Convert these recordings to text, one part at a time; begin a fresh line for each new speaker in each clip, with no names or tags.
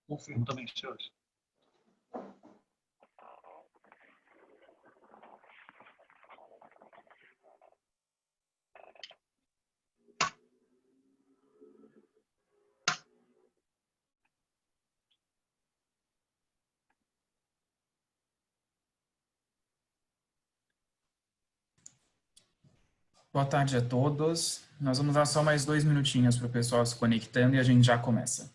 Confirmo também, senhores.
Boa tarde a todos. Nós vamos dar só mais 2 minutinhos para o pessoal se conectando e a gente já começa.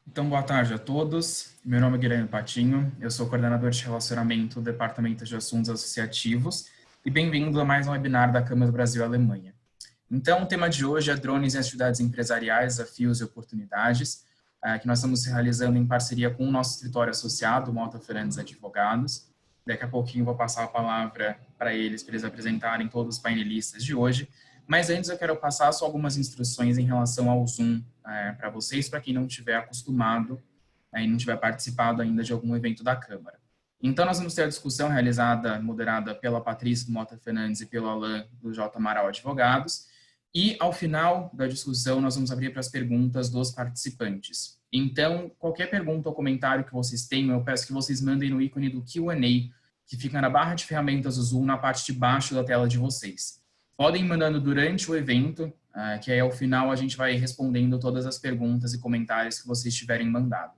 Então, boa tarde a todos. Meu nome é Guilherme Patinho, eu sou coordenador de relacionamento do Departamento de Assuntos Associativos e bem-vindo a mais um webinar da Câmara do Brasil-Alemanha. Então, o tema de hoje é drones em atividades empresariais, desafios e oportunidades, que nós estamos realizando em parceria com o nosso escritório associado, Mota Fernandes Advogados. Daqui a pouquinho vou passar a palavra para eles apresentarem todos os painelistas de hoje. Mas antes eu quero passar só algumas instruções em relação ao Zoom para vocês, para quem não estiver acostumado e não tiver participado ainda de algum evento da Câmara. Então, nós vamos ter a discussão moderada pela Patrícia Mota Fernandes e pelo Alain do J. Amaral Advogados. E, ao final da discussão, nós vamos abrir para as perguntas dos participantes. Então, qualquer pergunta ou comentário que vocês tenham, eu peço que vocês mandem no ícone do Q&A, que fica na barra de ferramentas do Zoom, na parte de baixo da tela de vocês. Podem ir mandando durante o evento, que aí ao final a gente vai respondendo todas as perguntas e comentários que vocês tiverem mandado.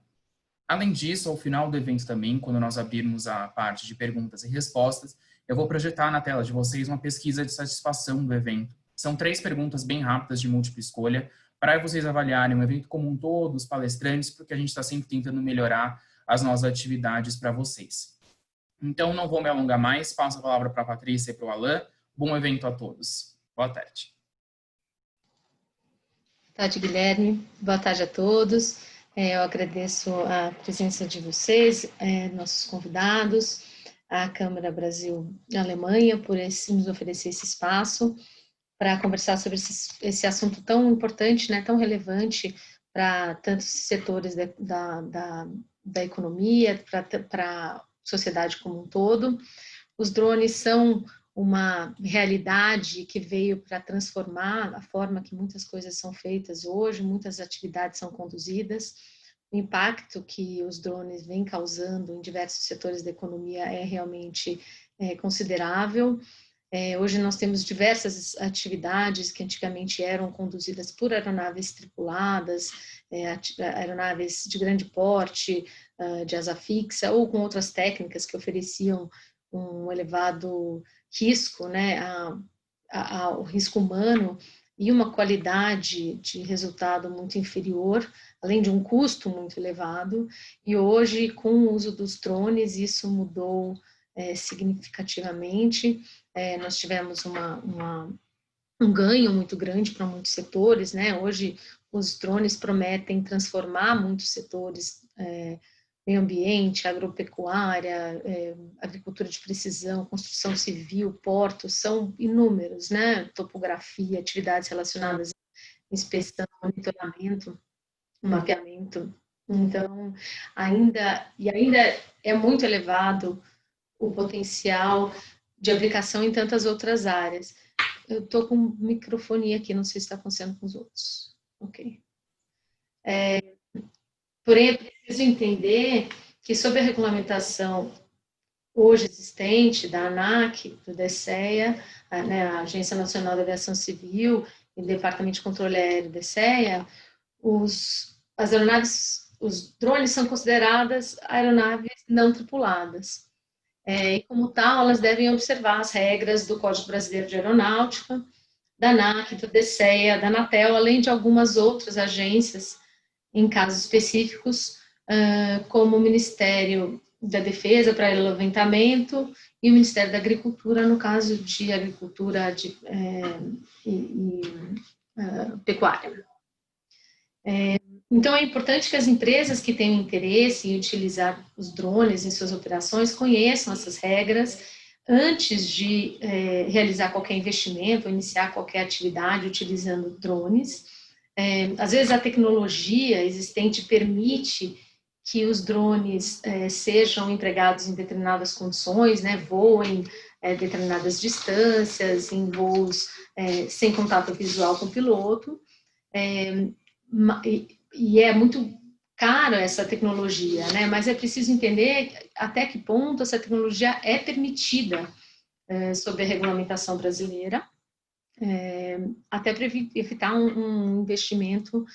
Além disso, ao final do evento também, quando nós abrirmos a parte de perguntas e respostas, eu vou projetar na tela de vocês uma pesquisa de satisfação do evento. São 3 perguntas bem rápidas de múltipla escolha, para vocês avaliarem o evento como um todo, os palestrantes, porque a gente está sempre tentando melhorar as nossas atividades para vocês. Então, não vou me alongar mais, passo a palavra para a Patrícia e para o Alain. Bom evento a todos. Boa tarde.
Boa tarde, Guilherme. Boa tarde a todos. Eu agradeço a presença de vocês, nossos convidados, a Câmara Brasil-Alemanha, por nos oferecer esse espaço para conversar sobre esse assunto tão importante, né, tão relevante para tantos setores da economia, para a sociedade como um todo. Os drones são uma realidade que veio para transformar a forma que muitas coisas são feitas hoje, muitas atividades são conduzidas. O impacto que os drones vêm causando em diversos setores da economia é realmente considerável. Hoje nós temos diversas atividades que antigamente eram conduzidas por aeronaves tripuladas, aeronaves de grande porte, de asa fixa, ou com outras técnicas que ofereciam um elevado risco, né, ao risco humano e uma qualidade de resultado muito inferior, além de um custo muito elevado. E hoje, com o uso dos drones, isso mudou significativamente. Nós tivemos um ganho muito grande para muitos setores, né? Hoje, os drones prometem transformar muitos setores, meio ambiente, agropecuária, agricultura de precisão, construção civil, portos, são inúmeros, né? Topografia, atividades relacionadas à inspeção, monitoramento, mapeamento. Então, ainda é muito elevado o potencial de aplicação em tantas outras áreas. Eu estou com microfonia aqui, não sei se está acontecendo com os outros. Ok. Porém, é preciso entender que, sob a regulamentação hoje existente da ANAC, do DSEA, né, a Agência Nacional de Aviação Civil e o Departamento de Controle Aéreo, DSEA, as aeronaves, os drones são consideradas aeronaves não tripuladas. e como tal, elas devem observar as regras do Código Brasileiro de Aeronáutica, da ANAC, do DCEA, da Anatel, além de algumas outras agências, em casos específicos, como o Ministério da Defesa para levantamento e o Ministério da Agricultura, no caso de agricultura e pecuária. Então, é importante que as empresas que tenham interesse em utilizar os drones em suas operações conheçam essas regras antes de realizar qualquer investimento ou iniciar qualquer atividade utilizando drones. Às vezes, a tecnologia existente permite que os drones sejam empregados em determinadas condições, né, voem determinadas distâncias, em voos sem contato visual com o piloto, e é muito caro essa tecnologia, né? Mas é preciso entender até que ponto essa tecnologia é permitida sob a regulamentação brasileira, até para evitar um investimento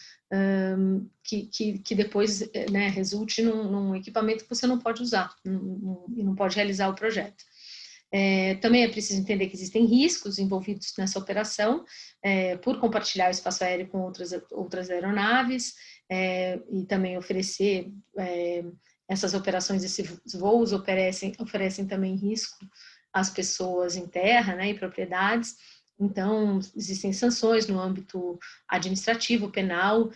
que depois resulte num equipamento que você não pode usar e não pode realizar o projeto. Também é preciso entender que existem riscos envolvidos nessa operação por compartilhar o espaço aéreo com outras aeronaves e também oferecer essas operações, esses voos oferecem também risco às pessoas em terra, né, e propriedades. Então, existem sanções no âmbito administrativo, penal,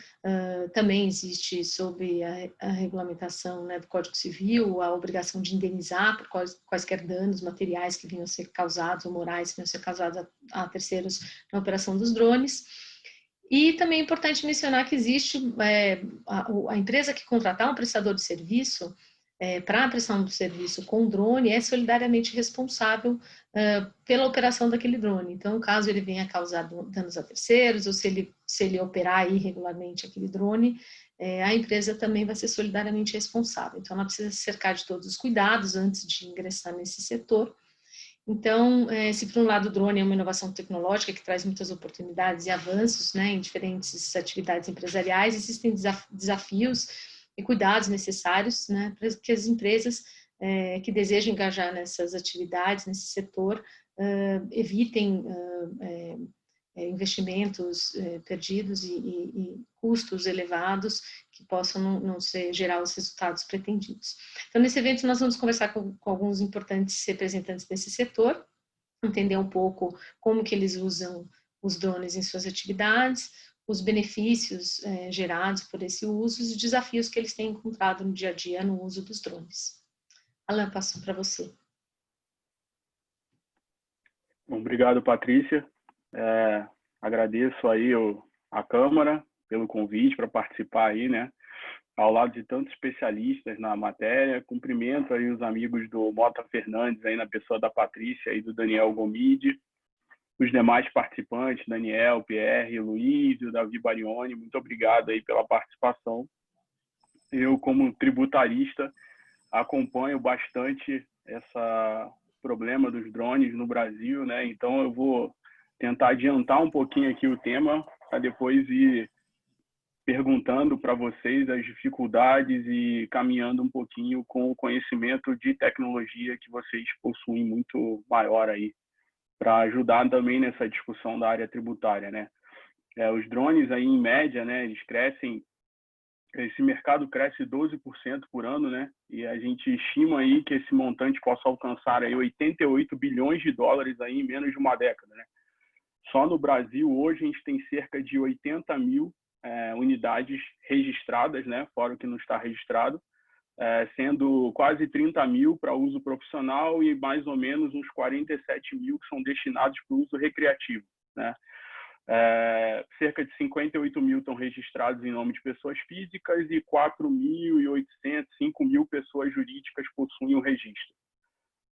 também existe, sob a regulamentação, né, do Código Civil, a obrigação de indenizar por quaisquer danos materiais que venham a ser causados, ou morais que venham a ser causados a terceiros na operação dos drones. E também é importante mencionar que existe a empresa que contratar um prestador de serviço para a prestação do serviço com drone é solidariamente responsável pela operação daquele drone. Então, caso ele venha causar danos a terceiros, ou se ele operar irregularmente aquele drone, a empresa também vai ser solidariamente responsável. Então, ela precisa se cercar de todos os cuidados antes de ingressar nesse setor. Então, se por um lado o drone é uma inovação tecnológica que traz muitas oportunidades e avanços, né, em diferentes atividades empresariais, existem desafios e cuidados necessários, né, para que as empresas que desejam engajar nessas atividades, nesse setor, evitem investimentos perdidos e custos elevados que possam não gerar os resultados pretendidos. Então, nesse evento, nós vamos conversar com alguns importantes representantes desse setor, entender um pouco como que eles usam os drones em suas atividades, os benefícios gerados por esse uso e os desafios que eles têm encontrado no dia a dia no uso dos drones. Alan, passo para você.
Bom, obrigado, Patrícia. Agradeço aí a Câmara pelo convite para participar aí, né, ao lado de tantos especialistas na matéria. Cumprimento aí os amigos do Mota Fernandes, aí na pessoa da Patrícia e do Daniel Gomide, os demais participantes, Daniel, Pierre, Luiz e o Davi Barioni, muito obrigado aí pela participação. Eu, como tributarista, acompanho bastante esse problema dos drones no Brasil, né? Então eu vou tentar adiantar um pouquinho aqui o tema para depois ir perguntando para vocês as dificuldades e caminhando um pouquinho com o conhecimento de tecnologia que vocês possuem muito maior aí, para ajudar também nessa discussão da área tributária, né? Os drones aí, em média, né, eles crescem, esse mercado cresce 12% por ano, né? E a gente estima aí que esse montante possa alcançar aí 88 bilhões de dólares aí em menos de uma década, né? Só no Brasil, hoje, a gente tem cerca de 80 mil unidades registradas, né? Fora o que não está registrado, sendo quase 30 mil para uso profissional e mais ou menos uns 47 mil que são destinados para o uso recreativo, né? Cerca de 58 mil estão registrados em nome de pessoas físicas e 4.800, 5 mil pessoas jurídicas possuem o registro.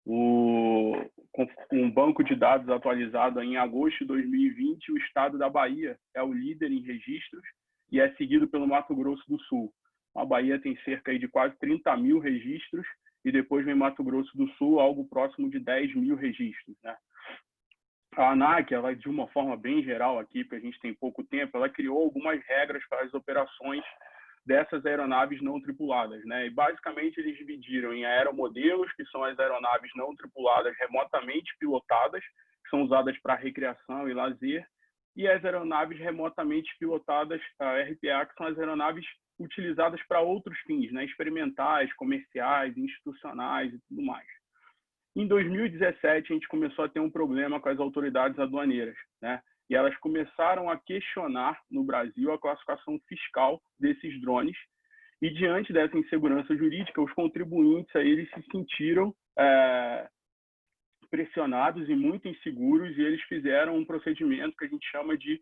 Um banco de dados atualizado em agosto de 2020, o estado da Bahia é o líder em registros e é seguido pelo Mato Grosso do Sul. A Bahia tem cerca de quase 30 mil registros e depois vem Mato Grosso do Sul, algo próximo de 10 mil registros, né? A ANAC, ela, de uma forma bem geral aqui, porque a gente tem pouco tempo, ela criou algumas regras para as operações dessas aeronaves não tripuladas, né? E basicamente eles dividiram em aeromodelos, que são as aeronaves não tripuladas remotamente pilotadas, que são usadas para recreação e lazer, e as aeronaves remotamente pilotadas, a RPA, que são as aeronaves utilizadas para outros fins, né? Experimentais, comerciais, institucionais e tudo mais. Em 2017, a gente começou a ter um problema com as autoridades aduaneiras, né? E elas começaram a questionar no Brasil a classificação fiscal desses drones. E diante dessa insegurança jurídica, os contribuintes aí, eles se sentiram pressionados e muito inseguros, e eles fizeram um procedimento que a gente chama de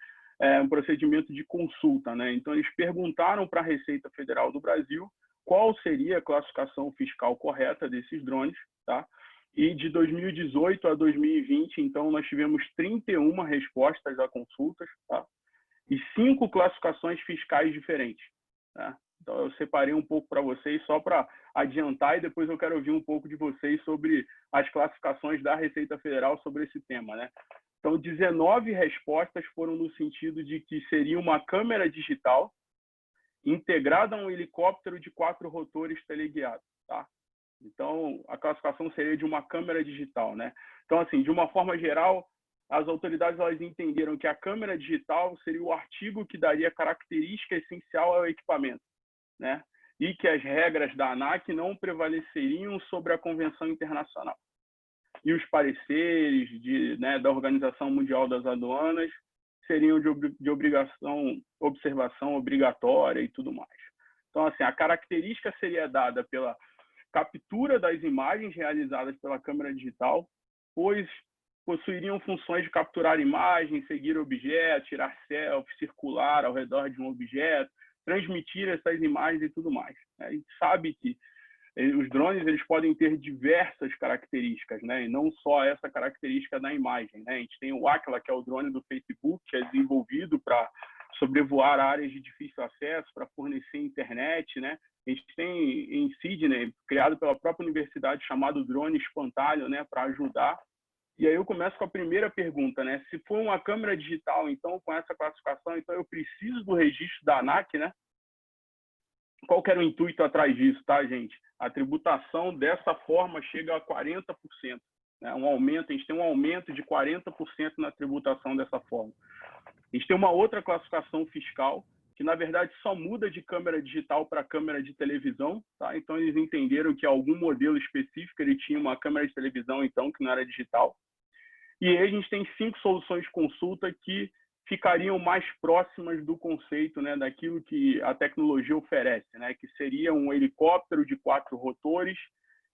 um procedimento de consulta, né? Então, eles perguntaram para a Receita Federal do Brasil qual seria a classificação fiscal correta desses drones, tá? E de 2018 a 2020, então, nós tivemos 31 respostas a consultas, tá? E 5 classificações fiscais diferentes, tá? Então, eu separei um pouco para vocês, só para adiantar, e depois eu quero ouvir um pouco de vocês sobre as classificações da Receita Federal sobre esse tema, né? Então, 19 respostas foram no sentido de que seria uma câmera digital integrada a um helicóptero de 4 rotores teleguiados, tá? Então, a classificação seria de uma câmera digital, né? Então, assim, de uma forma geral, as autoridades elas entenderam que a câmera digital seria o artigo que daria característica essencial ao equipamento, né? E que as regras da ANAC não prevaleceriam sobre a Convenção Internacional. E os pareceres da Organização Mundial das Aduanas seriam de observação obrigatória e tudo mais. Então, assim, a característica seria dada pela captura das imagens realizadas pela câmera digital, pois possuiriam funções de capturar imagens, seguir objetos, tirar selfie, circular ao redor de um objeto, transmitir essas imagens e tudo mais. A gente sabe que os drones eles podem ter diversas características, né? E não só essa característica da imagem, né? A gente tem o Aquila, que é o drone do Facebook, que é desenvolvido para sobrevoar áreas de difícil acesso, para fornecer internet, né? A gente tem em Sydney, criado pela própria universidade, chamado drone espantalho, né? Para ajudar. E aí eu começo com a primeira pergunta, né? Se for uma câmera digital, então, com essa classificação, então eu preciso do registro da ANAC, né? Qual que era o intuito atrás disso, tá, gente? A tributação dessa forma chega a 40%. Né? A gente tem um aumento de 40% na tributação dessa forma. A gente tem uma outra classificação fiscal, que na verdade só muda de câmera digital para câmera de televisão, tá? Então eles entenderam que algum modelo específico ele tinha uma câmera de televisão, então, que não era digital. E aí a gente tem 5 soluções de consulta que ficariam mais próximas do conceito, né, daquilo que a tecnologia oferece, né, que seria um helicóptero de 4 rotores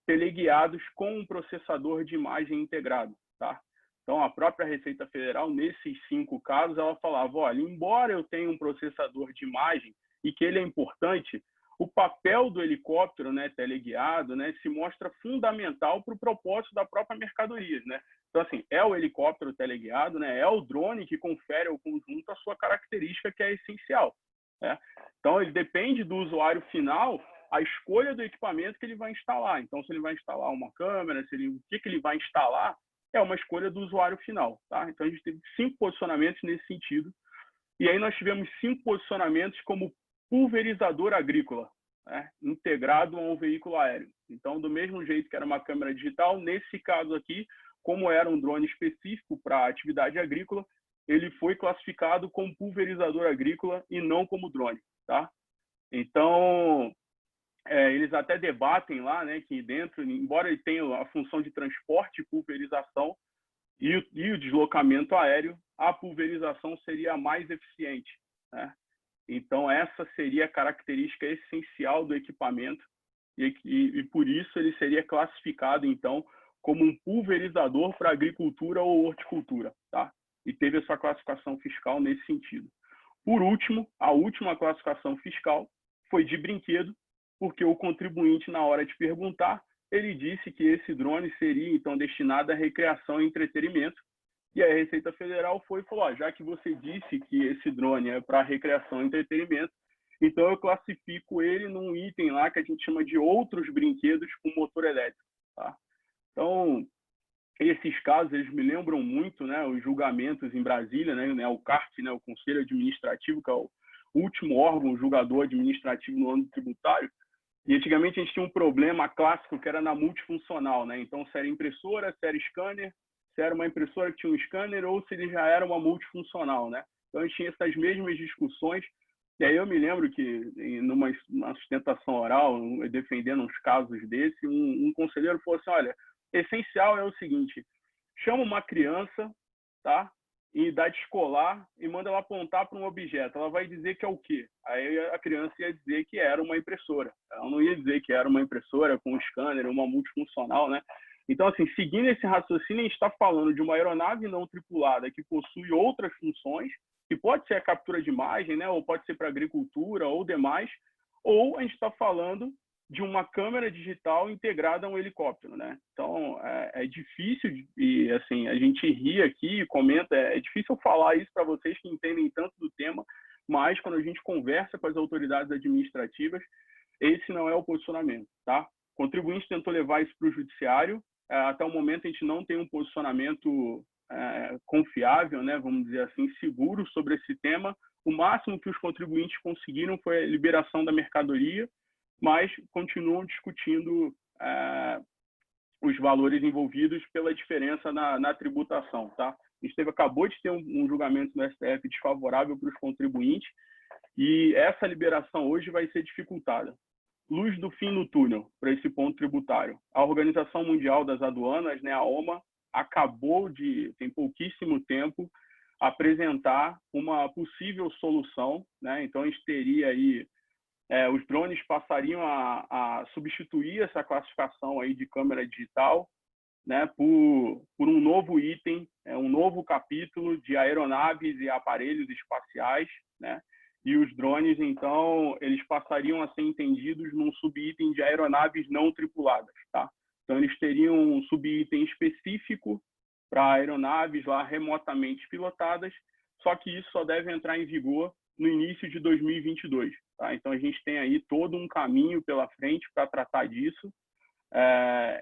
teleguiados com um processador de imagem integrado, tá? Então, a própria Receita Federal, nesses 5 casos, ela falava, olha, embora eu tenha um processador de imagem e que ele é importante, o papel do helicóptero, né, teleguiado, né, se mostra fundamental para o propósito da própria mercadoria, né? Então, assim, é o helicóptero teleguiado, né, é o drone que confere ao conjunto a sua característica que é essencial, né? Então, ele depende do usuário final a escolha do equipamento que ele vai instalar. Então, se ele vai instalar uma câmera, o que ele vai instalar, é uma escolha do usuário final, tá? Então, a gente teve 5 posicionamentos nesse sentido. E aí nós tivemos 5 posicionamentos como pulverizador agrícola, né, integrado a um veículo aéreo. Então, do mesmo jeito que era uma câmera digital, nesse caso aqui, como era um drone específico para atividade agrícola, ele foi classificado como pulverizador agrícola e não como drone, tá? Então, eles até debatem lá, né, que dentro, embora ele tenha a função de transporte e pulverização e o deslocamento aéreo, a pulverização seria a mais eficiente, né? Então, essa seria a característica essencial do equipamento e por isso ele seria classificado, então, como um pulverizador para agricultura ou horticultura, tá? E teve essa classificação fiscal nesse sentido. Por último, a última classificação fiscal foi de brinquedo, porque o contribuinte, na hora de perguntar, ele disse que esse drone seria, então, destinado à recreação e entretenimento. E a Receita Federal foi e falou, já que você disse que esse drone é para recreação e entretenimento, então eu classifico ele num item lá que a gente chama de outros brinquedos com motor elétrico, tá? Então, esses casos, eles me lembram muito, né, os julgamentos em Brasília, né, o CART, né, o Conselho Administrativo, que é o último órgão julgador administrativo no âmbito tributário. E antigamente a gente tinha um problema clássico que era na multifuncional, né? Então, se era impressora, se era scanner, se era uma impressora que tinha um scanner ou se ele já era uma multifuncional, né? Então, a gente tinha essas mesmas discussões. E aí eu me lembro que, numa sustentação oral, defendendo uns casos desse, um conselheiro falou assim, olha, essencial é o seguinte, chama uma criança, tá? Em idade escolar e manda ela apontar para um objeto. Ela vai dizer que é o quê? Aí a criança ia dizer que era uma impressora. Ela não ia dizer que era uma impressora com um scanner, uma multifuncional, né? Então, assim, seguindo esse raciocínio, a gente está falando de uma aeronave não tripulada que possui outras funções, que pode ser a captura de imagem, né? Ou pode ser para agricultura ou demais, ou a gente está falando de uma câmera digital integrada a um helicóptero, né? Então, é difícil, e assim, a gente ri aqui e comenta, é difícil falar isso para vocês que entendem tanto do tema, mas quando a gente conversa com as autoridades administrativas, esse não é o posicionamento, tá? O contribuinte tentou levar isso para o judiciário, até o momento a gente não tem um posicionamento confiável, né? Vamos dizer assim, seguro sobre esse tema. O máximo que os contribuintes conseguiram foi a liberação da mercadoria, mas continuam discutindo os valores envolvidos pela diferença na tributação, tá? A gente acabou de ter um julgamento no STF desfavorável para os contribuintes e essa liberação hoje vai ser dificultada. Luz do fim no túnel para esse ponto tributário. A Organização Mundial das Aduanas, né, a OMA, acabou tem pouquíssimo tempo, apresentar uma possível solução, né? Então a gente teria aí os drones passariam a substituir essa classificação aí de câmera digital, né, por um novo item, um novo capítulo de aeronaves e aparelhos espaciais, né? E os drones, então, eles passariam a ser entendidos num subitem de aeronaves não tripuladas, tá? Então, eles teriam um subitem específico para aeronaves lá remotamente pilotadas, só que isso só deve entrar em vigor no início de 2022. Tá? Então, a gente tem aí todo um caminho pela frente para tratar disso.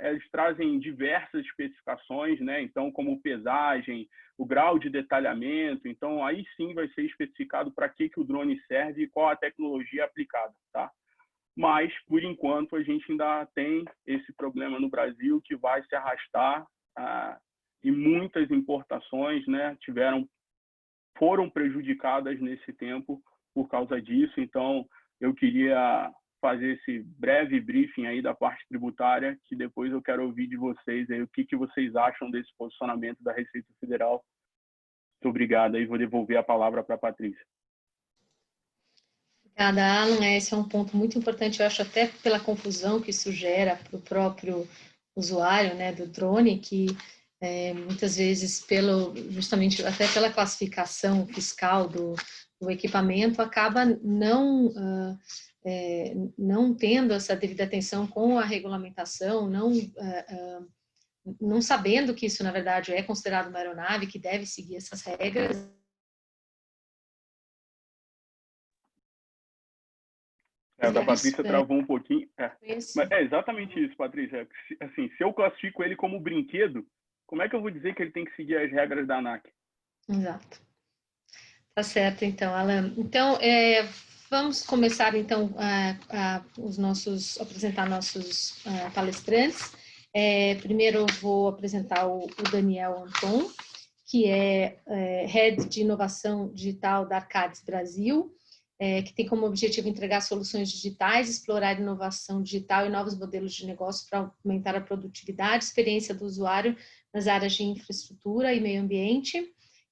Eles trazem diversas especificações, né? Então, como pesagem, o grau de detalhamento. Então, aí sim vai ser especificado para que o drone serve e qual a tecnologia aplicada. Tá? Mas, por enquanto, a gente ainda tem esse problema no Brasil que vai se arrastar e muitas importações, né, foram prejudicadas nesse tempo por causa disso. Então, eu queria fazer esse breve briefing aí da parte tributária, que depois eu quero ouvir de vocês aí o que vocês acham desse posicionamento da Receita Federal. Muito obrigado aí, vou devolver a palavra para a Patrícia.
Obrigada, Alan. Esse é um ponto muito importante, eu acho, até pela confusão que isso gera para o próprio usuário, né, do drone, que muitas vezes, justamente até pela classificação fiscal do equipamento, acaba não tendo essa devida atenção com a regulamentação, não sabendo que isso, na verdade, é considerado uma aeronave, que deve seguir essas regras.
Da Patrícia travou um pouquinho. Mas é exatamente isso, Patrícia. Assim, se eu classifico ele como brinquedo, como é que eu vou dizer que ele tem que seguir as regras da ANAC?
Exato. Tá certo, então, Alan. Então, vamos começar, então, apresentar nossos palestrantes. Primeiro, eu vou apresentar o Daniel Anton, que é Head de Inovação Digital da Arcades Brasil, que tem como objetivo entregar soluções digitais, explorar inovação digital e novos modelos de negócio para aumentar a produtividade, experiência do usuário nas áreas de infraestrutura e meio ambiente.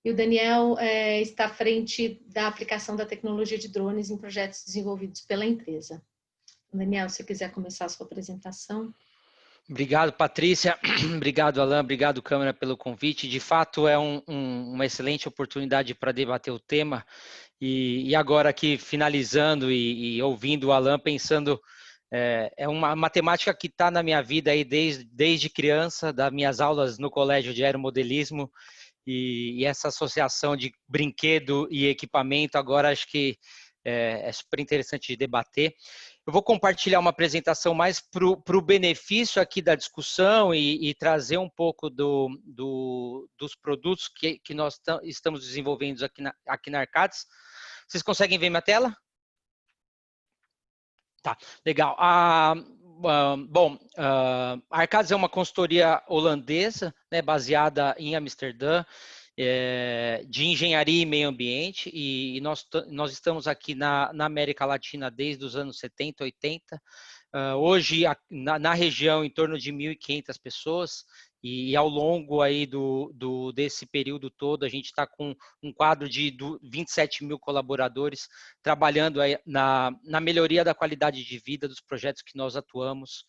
E o Daniel está à frente da aplicação da tecnologia de drones em projetos desenvolvidos pela empresa. Daniel, se você quiser começar a sua apresentação.
Obrigado, Patrícia. Obrigado, Alan. Obrigado, Câmara, pelo convite. De fato, é uma excelente oportunidade para debater o tema. E agora aqui, finalizando e ouvindo o Alan, pensando, é uma matemática que está na minha vida aí desde criança, das minhas aulas no colégio de aeromodelismo, e essa associação de brinquedo e equipamento, agora acho que é super interessante de debater. Eu vou compartilhar uma apresentação mais para o benefício aqui da discussão e trazer um pouco dos produtos que nós estamos desenvolvendo aqui na Arcades. Vocês conseguem ver minha tela? Tá, legal. Bom, a Arcadis é uma consultoria holandesa, né, baseada em Amsterdã, de engenharia e meio ambiente, e nós estamos aqui na América Latina desde os anos 70, 80. Hoje, na região, em torno de 1.500 pessoas, e ao longo aí desse período todo, a gente está com um quadro de 27 mil colaboradores trabalhando aí na melhoria da qualidade de vida dos projetos que nós atuamos,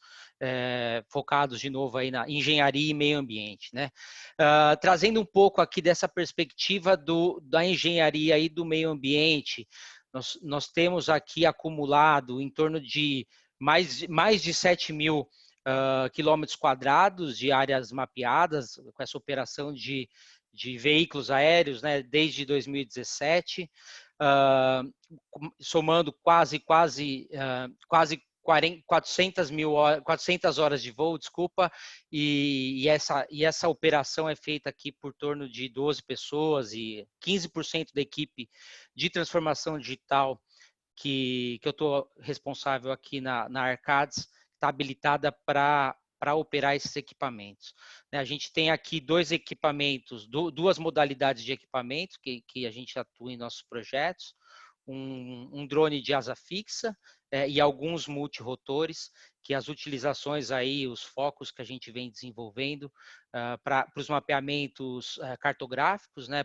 focados de novo aí na engenharia e meio ambiente, né? Trazendo um pouco aqui dessa perspectiva da engenharia e do meio ambiente, nós temos aqui acumulado em torno de mais de 7 mil quilômetros quadrados de áreas mapeadas com essa operação de veículos aéreos, né, desde 2017, somando quase 400 horas de voo, desculpa, e essa operação é feita aqui por torno de 12 pessoas e 15% da equipe de transformação digital que eu estou responsável aqui na Arcadis, está habilitada para operar esses equipamentos. A gente tem aqui dois equipamentos, duas modalidades de equipamento que a gente atua em nossos projetos, um drone de asa fixa e alguns multirotores, que as utilizações aí, os focos que a gente vem desenvolvendo para os mapeamentos cartográficos, né,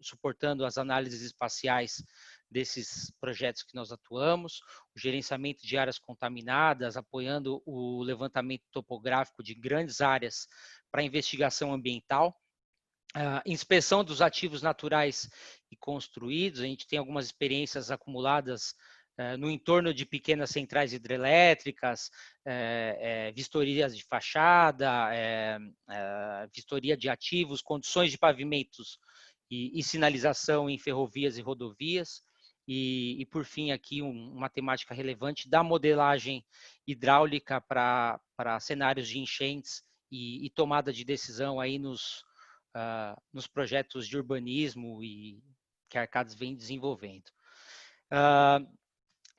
suportando as análises espaciais desses projetos que nós atuamos, o gerenciamento de áreas contaminadas, apoiando o levantamento topográfico de grandes áreas para investigação ambiental, inspeção dos ativos naturais e construídos. A gente tem algumas experiências acumuladas no entorno de pequenas centrais hidrelétricas, vistorias de fachada, vistoria de ativos, condições de pavimentos e sinalização em ferrovias e rodovias. E por fim, aqui uma temática relevante da modelagem hidráulica para cenários de enchentes e tomada de decisão aí nos projetos de urbanismo que a Arcadis vem desenvolvendo.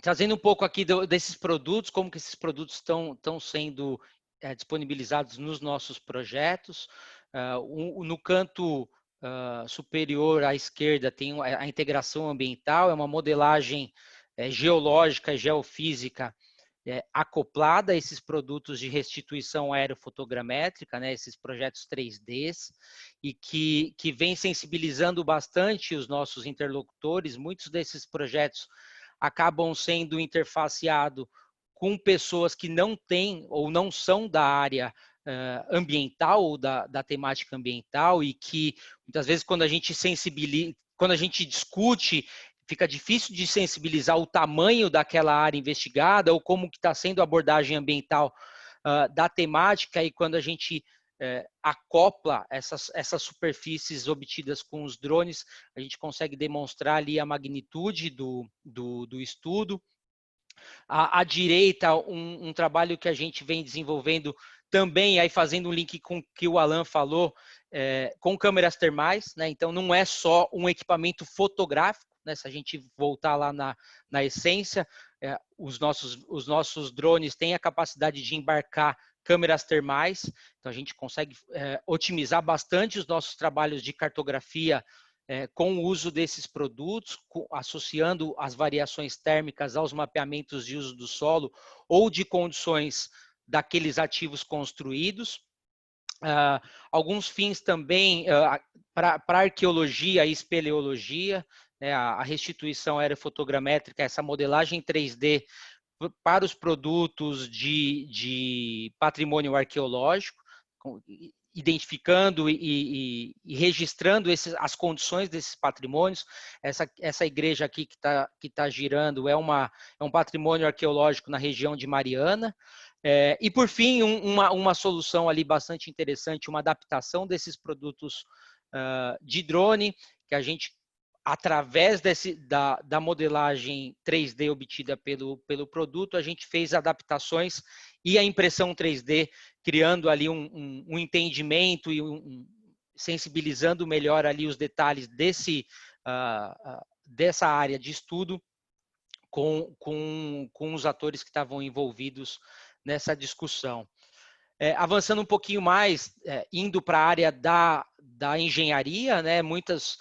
Trazendo um pouco aqui desses produtos, como que esses produtos estão sendo disponibilizados nos nossos projetos. No canto superior à esquerda tem a integração ambiental, é uma modelagem geológica e geofísica acoplada a esses produtos de restituição aerofotogramétrica, né, esses projetos 3Ds, e que vem sensibilizando bastante os nossos interlocutores. Muitos desses projetos acabam sendo interfaceados com pessoas que não têm ou não são da área ambiental ou da temática ambiental, e que muitas vezes quando a gente discute, fica difícil de sensibilizar o tamanho daquela área investigada ou como que está sendo a abordagem ambiental da temática, e quando a gente acopla essas superfícies obtidas com os drones, a gente consegue demonstrar ali a magnitude do estudo. À direita, um trabalho que a gente vem desenvolvendo também, aí fazendo um link com o que o Alan falou, com câmeras termais, né? Então não é só um equipamento fotográfico, né? Se a gente voltar lá na essência, os nossos drones têm a capacidade de embarcar câmeras termais, então a gente consegue otimizar bastante os nossos trabalhos de cartografia com o uso desses produtos, associando as variações térmicas aos mapeamentos de uso do solo ou de condições daqueles ativos construídos. Alguns fins também para arqueologia e espeleologia, né, a restituição aerofotogramétrica, essa modelagem 3D para os produtos de patrimônio arqueológico, identificando e registrando as condições desses patrimônios. Essa igreja aqui que tá girando é um patrimônio arqueológico na região de Mariana. E, por fim, uma solução ali bastante interessante, uma adaptação desses produtos de drone, que a gente, através da modelagem 3D obtida pelo produto, a gente fez adaptações e a impressão 3D, criando ali um entendimento e sensibilizando melhor ali os detalhes dessa área de estudo com os atores que estavam envolvidos nessa discussão. Avançando um pouquinho mais, indo para a área da engenharia, né, muitas,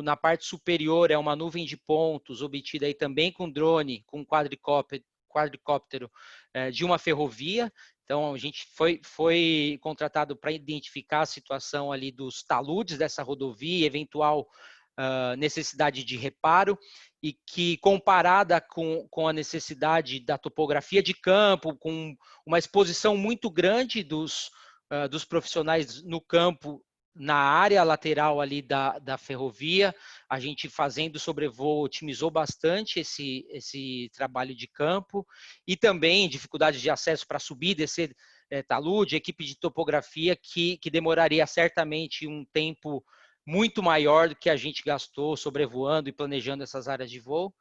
na parte superior é uma nuvem de pontos obtida aí também com drone, com quadricóptero de uma ferrovia. Então, a gente foi contratado para identificar a situação ali dos taludes dessa rodovia, eventual necessidade de reparo, e que, comparada com a necessidade da topografia de campo, com uma exposição muito grande dos profissionais no campo, na área lateral ali da ferrovia, a gente fazendo sobrevoo otimizou bastante esse trabalho de campo, e também dificuldade de acesso para subir e descer talude, equipe de topografia que demoraria certamente um tempo muito maior do que a gente gastou sobrevoando e planejando essas áreas de voo.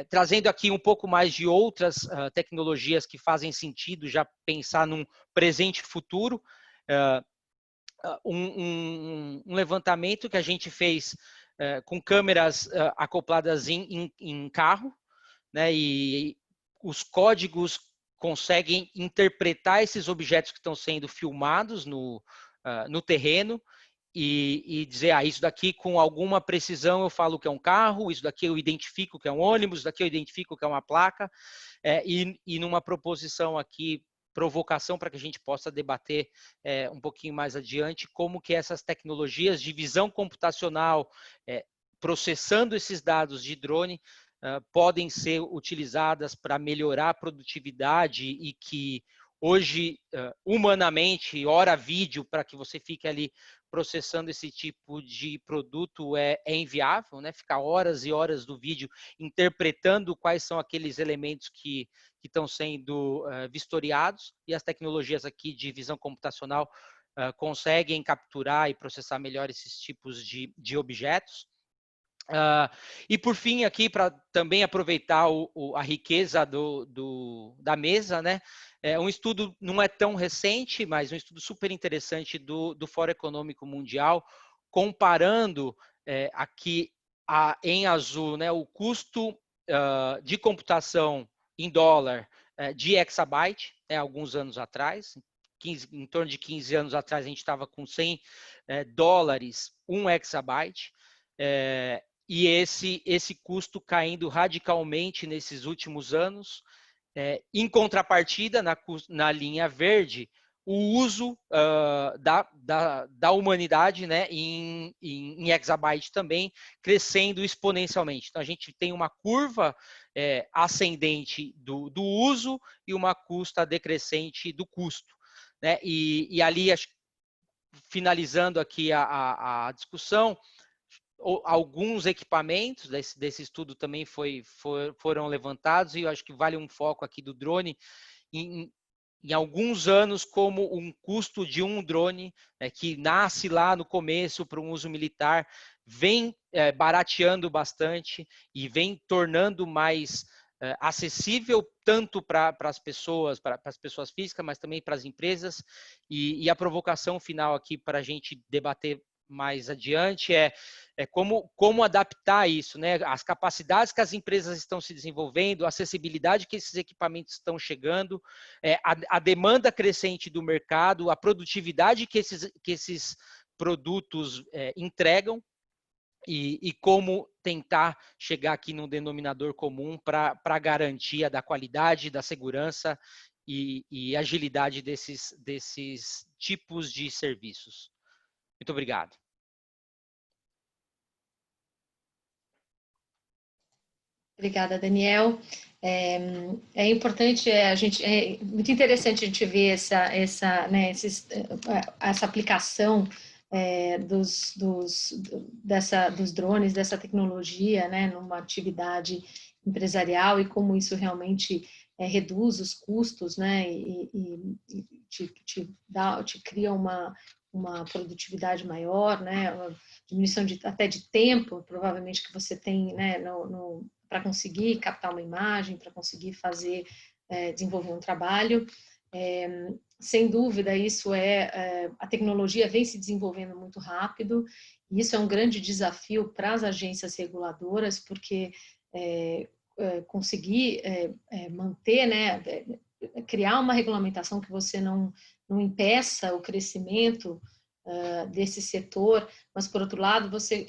Trazendo aqui um pouco mais de outras tecnologias que fazem sentido já pensar num presente e futuro. Um levantamento que a gente fez com câmeras acopladas em carro, né, e os códigos conseguem interpretar esses objetos que estão sendo filmados no terreno, e dizer, isso daqui com alguma precisão eu falo que é um carro, isso daqui eu identifico que é um ônibus, isso daqui eu identifico que é uma placa, e numa proposição aqui, provocação para que a gente possa debater um pouquinho mais adiante como que essas tecnologias de visão computacional, processando esses dados de drone, podem ser utilizadas para melhorar a produtividade, e que hoje, humanamente, hora vídeo, para que você fique ali processando esse tipo de produto é inviável, né? Ficar horas e horas do vídeo interpretando quais são aqueles elementos que estão sendo vistoriados, e as tecnologias aqui de visão computacional conseguem capturar e processar melhor esses tipos de objetos. E por fim, aqui, para também aproveitar a riqueza da mesa, né? Um estudo não é tão recente, mas um estudo super interessante do Fórum Econômico Mundial, comparando aqui em azul, né, o custo de computação em dólar de exabyte, alguns anos atrás, em torno de 15 anos atrás, a gente estava com 100 dólares, 1 exabyte, e esse custo caindo radicalmente nesses últimos anos. Em contrapartida, na linha verde, o uso da humanidade, né, em exabyte também, crescendo exponencialmente. Então, a gente tem uma curva ascendente do uso e uma curva decrescente do custo, né? E ali, finalizando aqui a discussão, alguns equipamentos desse estudo também foram levantados, e eu acho que vale um foco aqui do drone em alguns anos como um custo de um drone, que nasce lá no começo para um uso militar, vem barateando bastante e vem tornando mais acessível tanto para as pessoas físicas, mas também para as empresas. E a provocação final aqui para a gente debater mais adiante como adaptar isso, né? As capacidades que as empresas estão se desenvolvendo, a acessibilidade que esses equipamentos estão chegando, a demanda crescente do mercado, a produtividade que esses produtos entregam, e como tentar chegar aqui num denominador comum para a garantia da qualidade, da segurança e agilidade desses tipos de serviços. Muito obrigado.
Obrigada, Daniel. É importante, muito interessante a gente ver essa aplicação dos drones, dessa tecnologia, né, numa atividade empresarial, e como isso realmente reduz os custos, né, e te cria uma produtividade maior, né, uma diminuição até de tempo, provavelmente, que você tem, né, para conseguir captar uma imagem, para conseguir desenvolver um trabalho. Sem dúvida, isso a tecnologia vem se desenvolvendo muito rápido, e isso é um grande desafio para as agências reguladoras, porque conseguir manter, né, criar uma regulamentação que você não impeça o crescimento desse setor, mas, por outro lado, você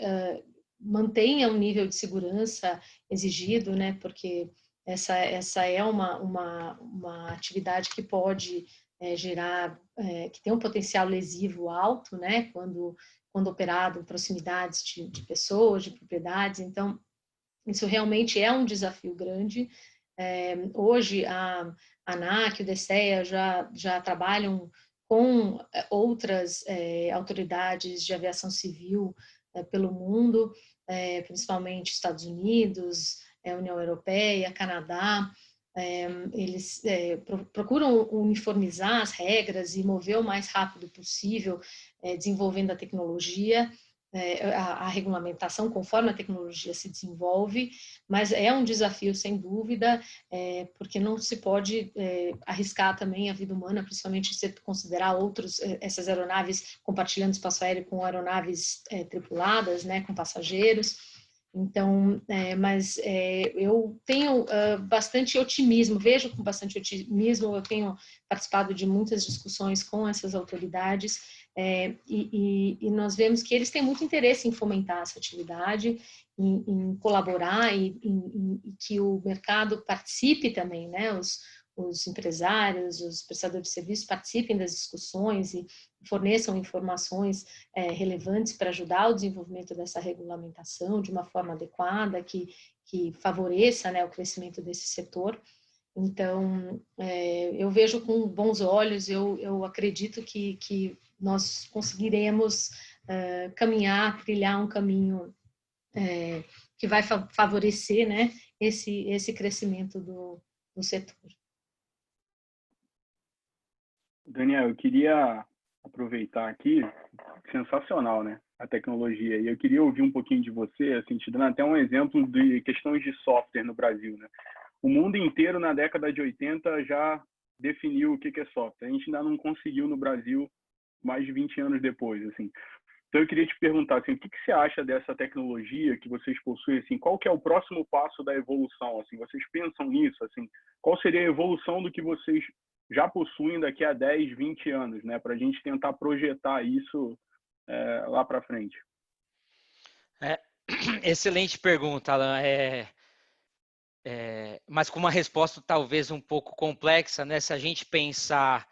mantenha um nível de segurança exigido, né, porque essa é uma atividade que pode gerar, que tem um potencial lesivo alto, né, quando operado em proximidades de pessoas, de propriedades. Então, isso realmente é um desafio grande. Hoje, a ANAC, o DSEA já trabalham com outras autoridades de aviação civil pelo mundo, principalmente Estados Unidos, União Europeia, Canadá. Eles procuram uniformizar as regras e mover o mais rápido possível, desenvolvendo a tecnologia, a regulamentação conforme a tecnologia se desenvolve, mas é um desafio sem dúvida, porque não se pode arriscar também a vida humana, principalmente se considerar essas aeronaves compartilhando espaço aéreo com aeronaves tripuladas, né, com passageiros. Então, mas eu tenho bastante otimismo, vejo com bastante otimismo, eu tenho participado de muitas discussões com essas autoridades, e nós vemos que eles têm muito interesse em fomentar essa atividade, em colaborar e que o mercado participe também, né? Os empresários, os prestadores de serviços participem das discussões e forneçam informações relevantes para ajudar o desenvolvimento dessa regulamentação de uma forma adequada, que favoreça, né, o crescimento desse setor. Então, eu vejo com bons olhos, eu acredito que nós conseguiremos trilhar um caminho que vai favorecer, né, esse crescimento do setor.
Daniel, eu queria aproveitar aqui, sensacional, né, a tecnologia, e eu queria ouvir um pouquinho de você, assim, te dando até um exemplo de questões de software no Brasil, né? O mundo inteiro, na década de 80, já definiu o que é software. A gente ainda não conseguiu no Brasil mais de 20 anos depois, assim. Então, eu queria te perguntar, assim, o que você acha dessa tecnologia que vocês possuem, assim, qual que é o próximo passo da evolução, assim, vocês pensam nisso, assim, qual seria a evolução do que vocês já possuem daqui a 10, 20 anos, né, para a gente tentar projetar isso lá para frente?
Excelente pergunta, Alan. Mas com uma resposta talvez um pouco complexa, né? Se a gente pensar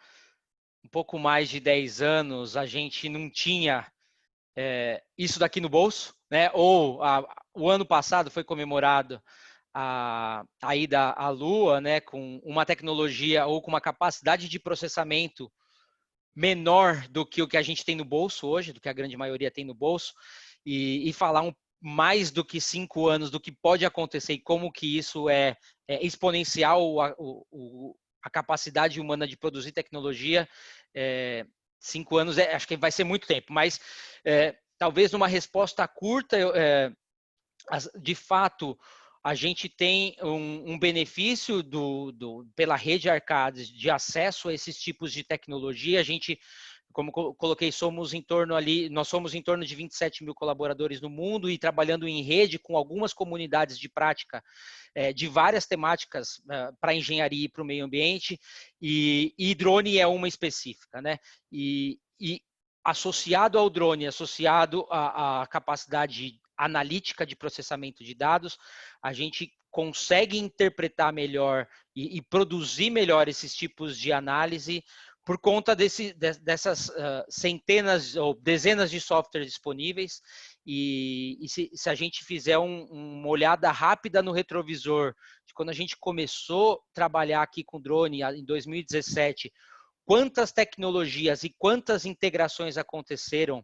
um pouco mais de 10 anos, a gente não tinha isso daqui no bolso, né? Ou o ano passado foi comemorado a ida à Lua, né? Com uma tecnologia ou com uma capacidade de processamento menor do que o que a gente tem no bolso hoje, do que a grande maioria tem no bolso, e falar mais do que 5 anos do que pode acontecer e como que isso é exponencial a capacidade humana de produzir tecnologia. 5 anos acho que vai ser muito tempo, mas talvez numa resposta curta, de fato, a gente tem um benefício pela rede Arcades de acesso a esses tipos de tecnologia. A gente, como coloquei, nós somos em torno de 27 mil colaboradores no mundo e trabalhando em rede com algumas comunidades de prática de várias temáticas para engenharia e para o meio ambiente, e drone é uma específica, né? E associado ao drone, associado à capacidade analítica de processamento de dados, a gente consegue interpretar melhor e produzir melhor esses tipos de análise por conta dessas centenas ou dezenas de softwares disponíveis. E se a gente fizer uma olhada rápida no retrovisor, de quando a gente começou a trabalhar aqui com drone em 2017, quantas tecnologias e quantas integrações aconteceram,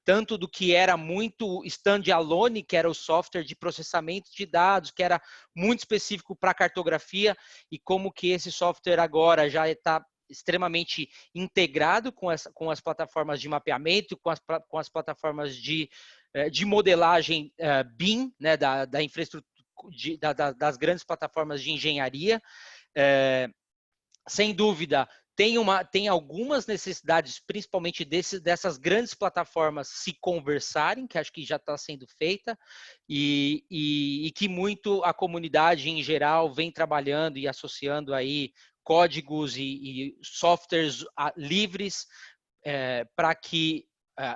tanto do que era muito standalone, que era o software de processamento de dados, que era muito específico para cartografia, e como que esse software agora já está extremamente integrado com as plataformas de mapeamento, com as plataformas de modelagem BIM, né, da infraestrutura, das grandes plataformas de engenharia. sem dúvida, tem algumas necessidades, principalmente dessas grandes plataformas se conversarem, que acho que já está sendo feita, e que muito a comunidade em geral vem trabalhando e associando aí códigos e softwares livres para que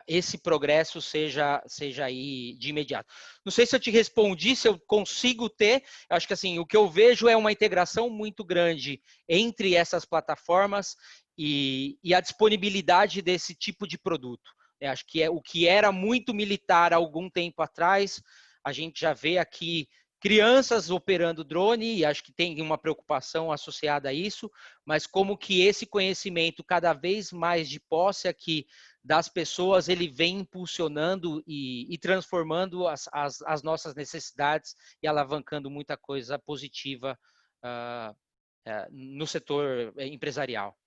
esse progresso seja aí de imediato. Não sei se eu te respondi, se eu consigo ter. Acho que assim, o que eu vejo é uma integração muito grande entre essas plataformas e a disponibilidade desse tipo de produto. Acho que o que era muito militar há algum tempo atrás, a gente já vê aqui crianças operando drone, e acho que tem uma preocupação associada a isso, mas como que esse conhecimento cada vez mais de posse aqui das pessoas, ele vem impulsionando e transformando as nossas necessidades e alavancando muita coisa positiva no setor empresarial.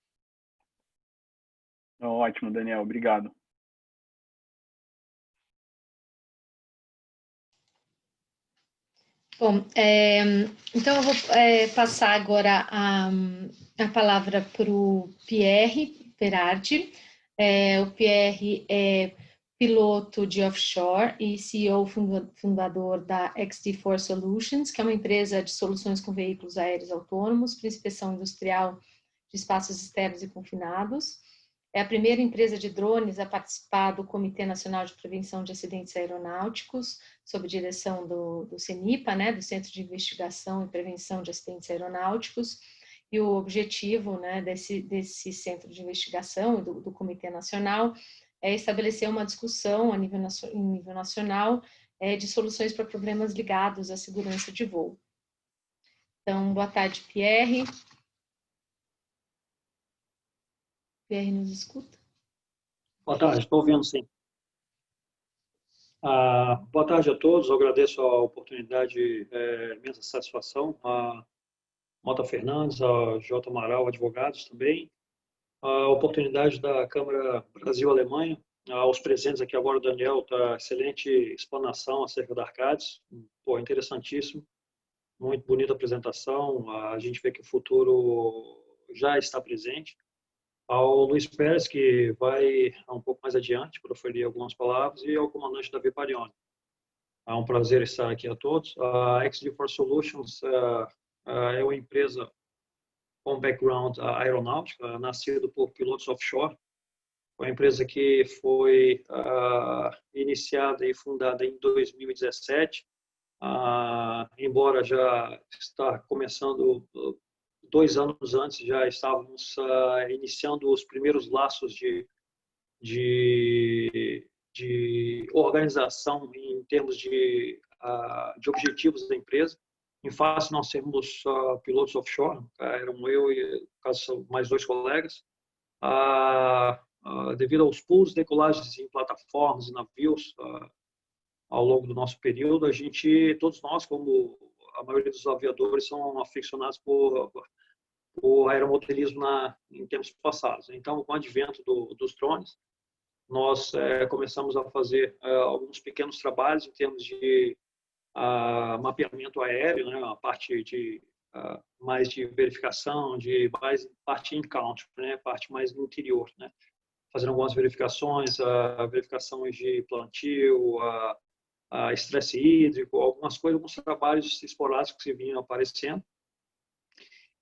Ótimo, Daniel, obrigado.
Bom, então eu vou passar agora a palavra para o Pierre Perardi. O Pierre é piloto de offshore e CEO fundador da XD4 Solutions, que é uma empresa de soluções com veículos aéreos autônomos para inspeção industrial de espaços externos e confinados. É a primeira empresa de drones a participar do Comitê Nacional de Prevenção de Acidentes Aeronáuticos, sob direção do CENIPA, né, do Centro de Investigação e Prevenção de Acidentes Aeronáuticos. E o objetivo, né, desse Centro de Investigação e do Comitê Nacional é estabelecer uma discussão em nível nacional de soluções para problemas ligados à segurança de voo. Então, boa tarde, Pierre. Pierre, nos escuta?
Boa tarde, estou ouvindo, sim. Boa tarde a todos, eu agradeço a oportunidade, imensa satisfação, a Mota Fernandes, a J. Amaral, advogados também, a oportunidade da Câmara Brasil-Alemanha, aos presentes aqui agora, o Daniel, tá excelente explanação acerca da Arcades, pô, interessantíssimo, muito bonita apresentação, a gente vê que o futuro já está presente. Ao Luiz Pérez, que vai um pouco mais adiante para oferir algumas palavras, e ao comandante Davi Parioni. É um prazer estar aqui a todos. A XD4 Solutions é uma empresa com background aeronáutica, nascida por pilotos offshore. Uma empresa que foi iniciada e fundada em 2017, embora já está começando 2 anos antes, já estávamos iniciando os primeiros laços de organização em termos de objetivos da empresa. Em face, nós temos pilotos offshore, eram eu e mais 2 colegas. Devido aos pools, decolagens em plataformas e navios ao longo do nosso período, todos nós, como a maioria dos aviadores, são aficionados por aeromodelismo em tempos passados. Então, com o advento dos drones, nós começamos a fazer alguns pequenos trabalhos em termos de mapeamento aéreo, né, a parte de mais de verificação, mais parte in-country, né, parte mais no interior, né, fazendo algumas verificações, verificações de plantio, estresse hídrico, algumas coisas, alguns trabalhos esporádicos que vinham aparecendo.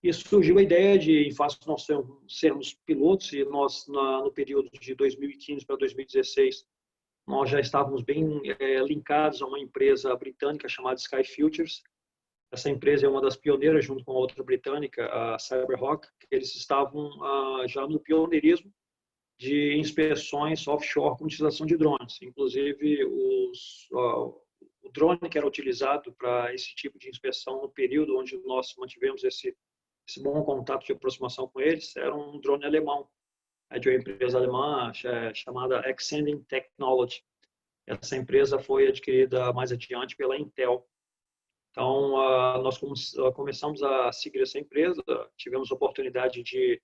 E surgiu a ideia de, em face de nós sermos pilotos, e nós, no período de 2015 para 2016, nós já estávamos bem linkados a uma empresa britânica chamada Sky Futures. Essa empresa é uma das pioneiras, junto com a outra britânica, a Cyberhawk, que eles estavam já no pioneirismo de inspeções offshore com utilização de drones. Inclusive, o drone que era utilizado para esse tipo de inspeção no período onde nós mantivemos esse bom contato de aproximação com eles, era um drone alemão, de uma empresa alemã chamada Extending Technology. Essa empresa foi adquirida mais adiante pela Intel. Então, nós começamos a seguir essa empresa, tivemos a oportunidade de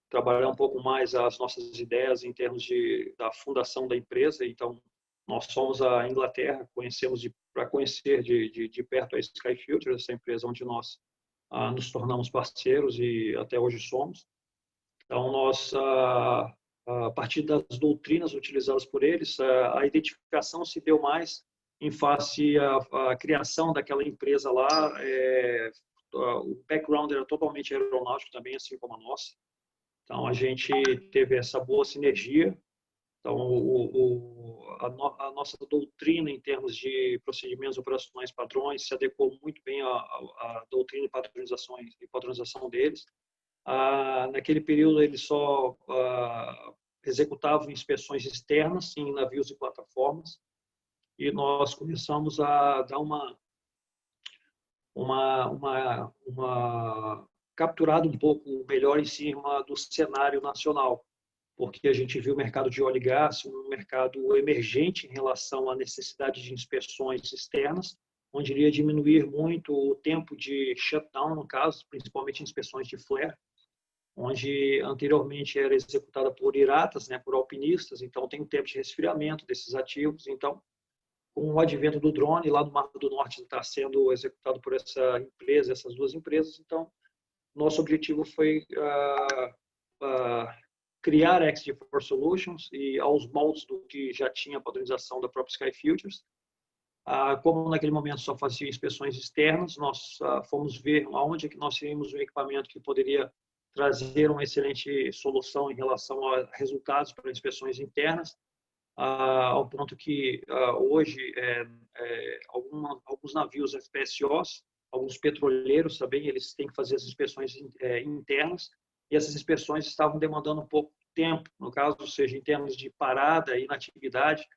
trabalhar um pouco mais as nossas ideias em termos da fundação da empresa. Então, nós fomos à Inglaterra, para conhecer de perto a Sky Futures, essa empresa onde nós nos tornamos parceiros e até hoje somos. Então, nós, a partir das doutrinas utilizadas por eles, a identificação se deu mais em face à criação daquela empresa lá. O background era totalmente aeronáutico também, assim como a nossa. Então, a gente teve essa boa sinergia. Então, a nossa doutrina em termos de procedimentos operacionais padrões se adequou muito bem à doutrina e padronização deles. Naquele período, eles só executavam inspeções externas em navios e plataformas, e nós começamos a dar uma capturada um pouco melhor em cima do cenário nacional, porque a gente viu o mercado de óleo e gás um mercado emergente em relação à necessidade de inspeções externas, onde iria diminuir muito o tempo de shutdown, no caso, principalmente inspeções de flare, onde anteriormente era executada por iratas, né, por alpinistas, então tem um tempo de resfriamento desses ativos. Então, com o advento do drone, lá no Mar do Norte está sendo executado por essas duas empresas. Então, nosso objetivo foi criar a XG4 Solutions e aos moldes do que já tinha a padronização da própria Sky Futures. Como naquele momento só fazia inspeções externas, nós fomos ver aonde é que nós teríamos um equipamento que poderia trazer uma excelente solução em relação a resultados para inspeções internas, ao ponto que hoje alguns navios FPSOs, alguns petroleiros também, eles têm que fazer as inspeções internas, e essas inspeções estavam demandando um pouco de tempo, no caso, ou seja, em termos de parada e inatividade.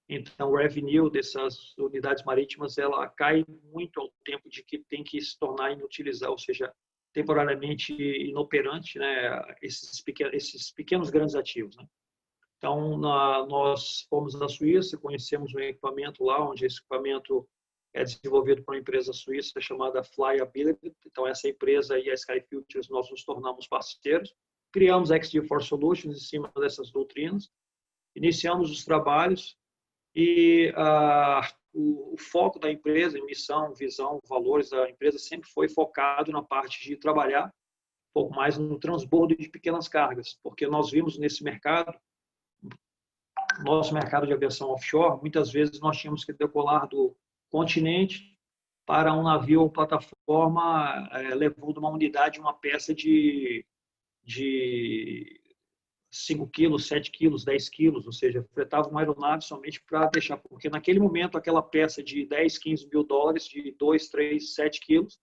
Então, o revenue dessas unidades marítimas ela cai muito ao tempo de que tem que se tornar inutilizável, ou seja, temporariamente inoperante, né, esses pequenos grandes ativos, né? Então, nós fomos na Suíça, conhecemos um equipamento lá, onde esse equipamento é desenvolvido por uma empresa suíça chamada Flyability. Então, essa empresa e a Sky Futures, nós nos tornamos parceiros. Criamos a XG4 Solutions em cima dessas doutrinas. Iniciamos os trabalhos e o foco da empresa, missão, visão, valores da empresa sempre foi focado na parte de trabalhar um pouco mais no transbordo de pequenas cargas, porque nós vimos nesse mercado, nosso mercado de aviação offshore, muitas vezes nós tínhamos que decolar do continente para um navio ou plataforma levando uma unidade, uma peça de 5 quilos, 7 quilos, 10 quilos, ou seja, fretava uma aeronave somente para deixar, porque naquele momento aquela peça de 10, 15 mil dólares, de 2, 3, 7 quilos,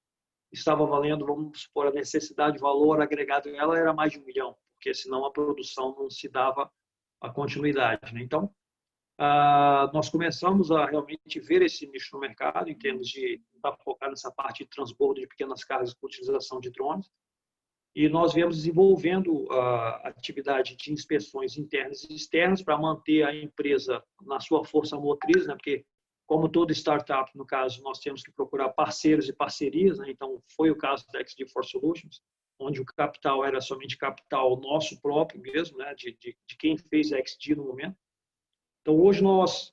estava valendo, vamos supor, a necessidade de valor agregado dela era mais de 1 milhão, porque senão a produção não se dava a continuidade, né? Então, nós começamos a realmente ver esse nicho no mercado, em termos de focar nessa parte de transbordo de pequenas cargas com utilização de drones, e nós viemos desenvolvendo a atividade de inspeções internas e externas para manter a empresa na sua força motriz, né? Porque, como toda startup, no caso, nós temos que procurar parceiros e parcerias, né? Então, foi o caso da XG4 Solutions, onde o capital era somente capital nosso próprio mesmo, né? de quem fez a XG no momento. Então, hoje nós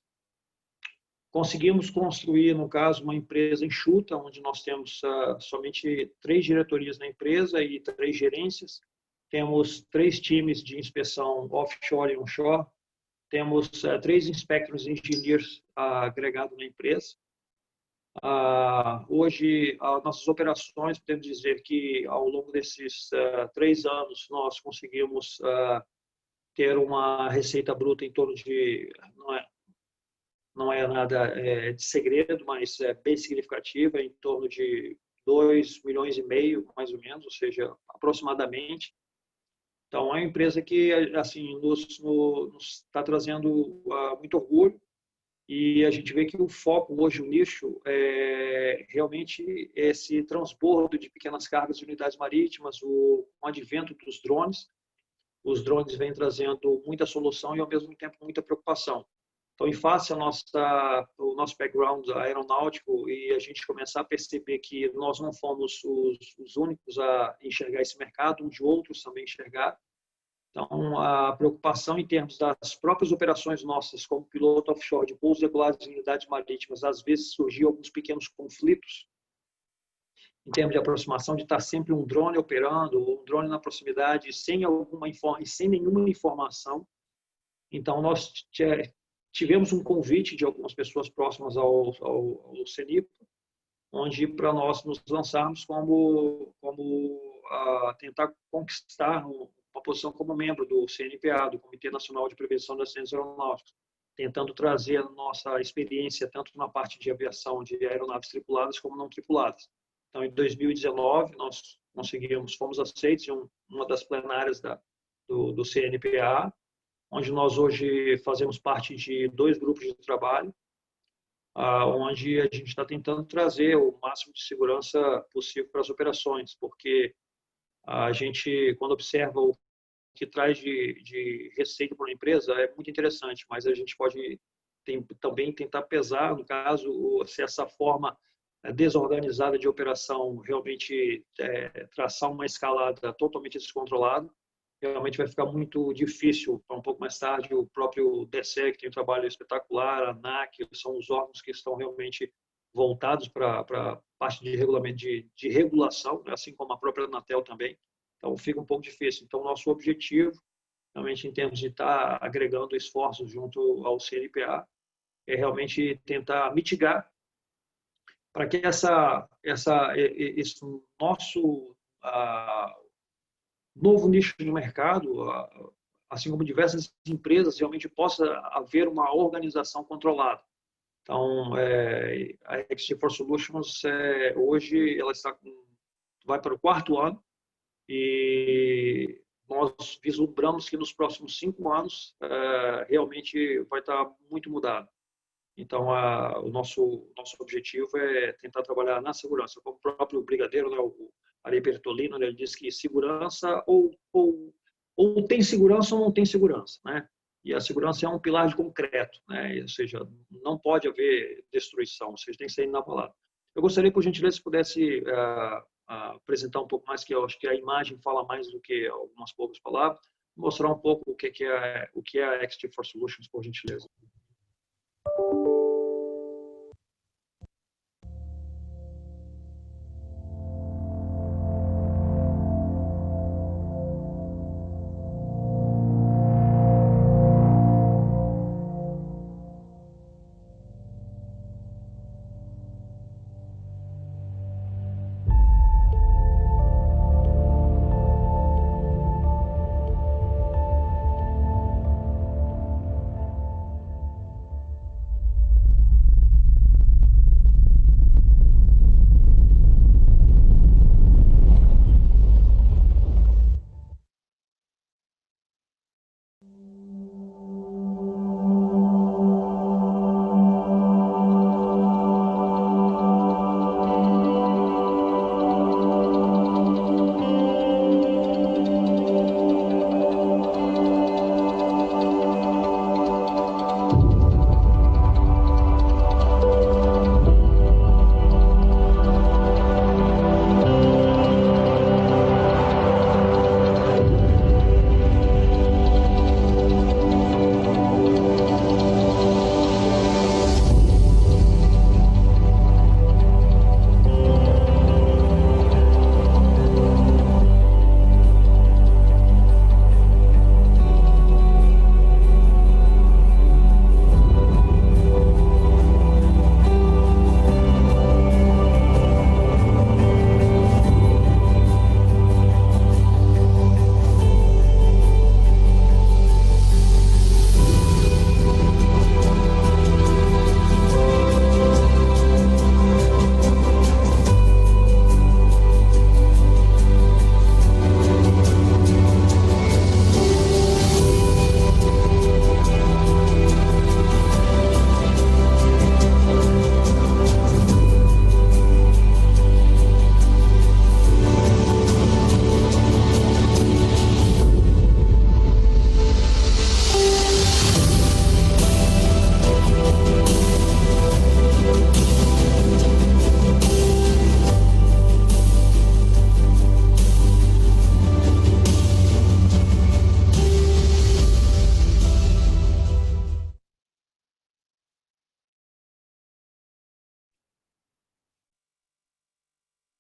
conseguimos construir, no caso, uma empresa enxuta, onde nós temos somente 3 diretorias na empresa e 3 gerências. Temos 3 times de inspeção offshore e onshore. Temos 3 inspectors engineers agregados na empresa. Hoje, as nossas operações, podemos dizer que ao longo desses 3 anos, nós conseguimos ter uma receita bruta em torno de, não é nada de segredo, mas é bem significativa, em torno de 2,5 milhões, mais ou menos, ou seja, aproximadamente. Então, é uma empresa que assim, nos está trazendo muito orgulho, e a gente vê que o foco hoje, o nicho, é realmente esse transbordo de pequenas cargas de unidades marítimas, o advento dos drones. Os drones vêm trazendo muita solução e, ao mesmo tempo, muita preocupação. Então, em face ao nosso background aeronáutico e a gente começar a perceber que nós não fomos os únicos a enxergar esse mercado, um de outros também enxergar. Então, a preocupação em termos das próprias operações nossas, como piloto offshore, de pousos regulares em unidades marítimas, às vezes surgiam alguns pequenos conflitos. termos de aproximação, de estar sempre um drone operando, ou um drone na proximidade, sem nenhuma informação. Então, nós tivemos um convite de algumas pessoas próximas ao CENIPA, onde para nós nos lançarmos como tentar conquistar uma posição como membro do CNPA, do Comitê Nacional de Prevenção das Acidentes Aeronáuticos, tentando trazer a nossa experiência tanto na parte de aviação de aeronaves tripuladas como não tripuladas. Então, em 2019, nós fomos aceitos em uma das plenárias do CNPA, onde nós hoje fazemos parte de 2 grupos de trabalho, onde a gente está tentando trazer o máximo de segurança possível para as operações, porque a gente, quando observa o que traz de receita para uma empresa, é muito interessante, mas a gente pode também tentar pesar, no caso, se essa forma desorganizada de operação realmente traçar uma escalada totalmente descontrolada, realmente vai ficar muito difícil. Para um pouco mais tarde, o próprio DSE, que tem um trabalho espetacular, a ANAC, são os órgãos que estão realmente voltados para a parte de regulamento de regulação, assim como a própria Anatel também. Então, fica um pouco difícil. Então, nosso objetivo, realmente, em termos de estar agregando esforços junto ao CNPA, é realmente tentar mitigar para que esse nosso novo nicho de mercado, assim como diversas empresas, realmente possa haver uma organização controlada. Então, a XT4 Solutions, hoje, ela vai para o 4º ano e nós vislumbramos que nos próximos 5 anos realmente vai estar muito mudado. Então, o nosso objetivo é tentar trabalhar na segurança, como o próprio brigadeiro, né, o Ari Bertolino, ele diz que segurança ou tem segurança ou não tem segurança, né? E a segurança é um pilar de concreto, né? Ou seja, não pode haver destruição, ou seja, tem que ser inabalado. Eu gostaria, por gentileza, se pudesse apresentar um pouco mais, que eu acho que a imagem fala mais do que algumas poucas palavras, mostrar um pouco o que é a XT4 Solutions, por gentileza.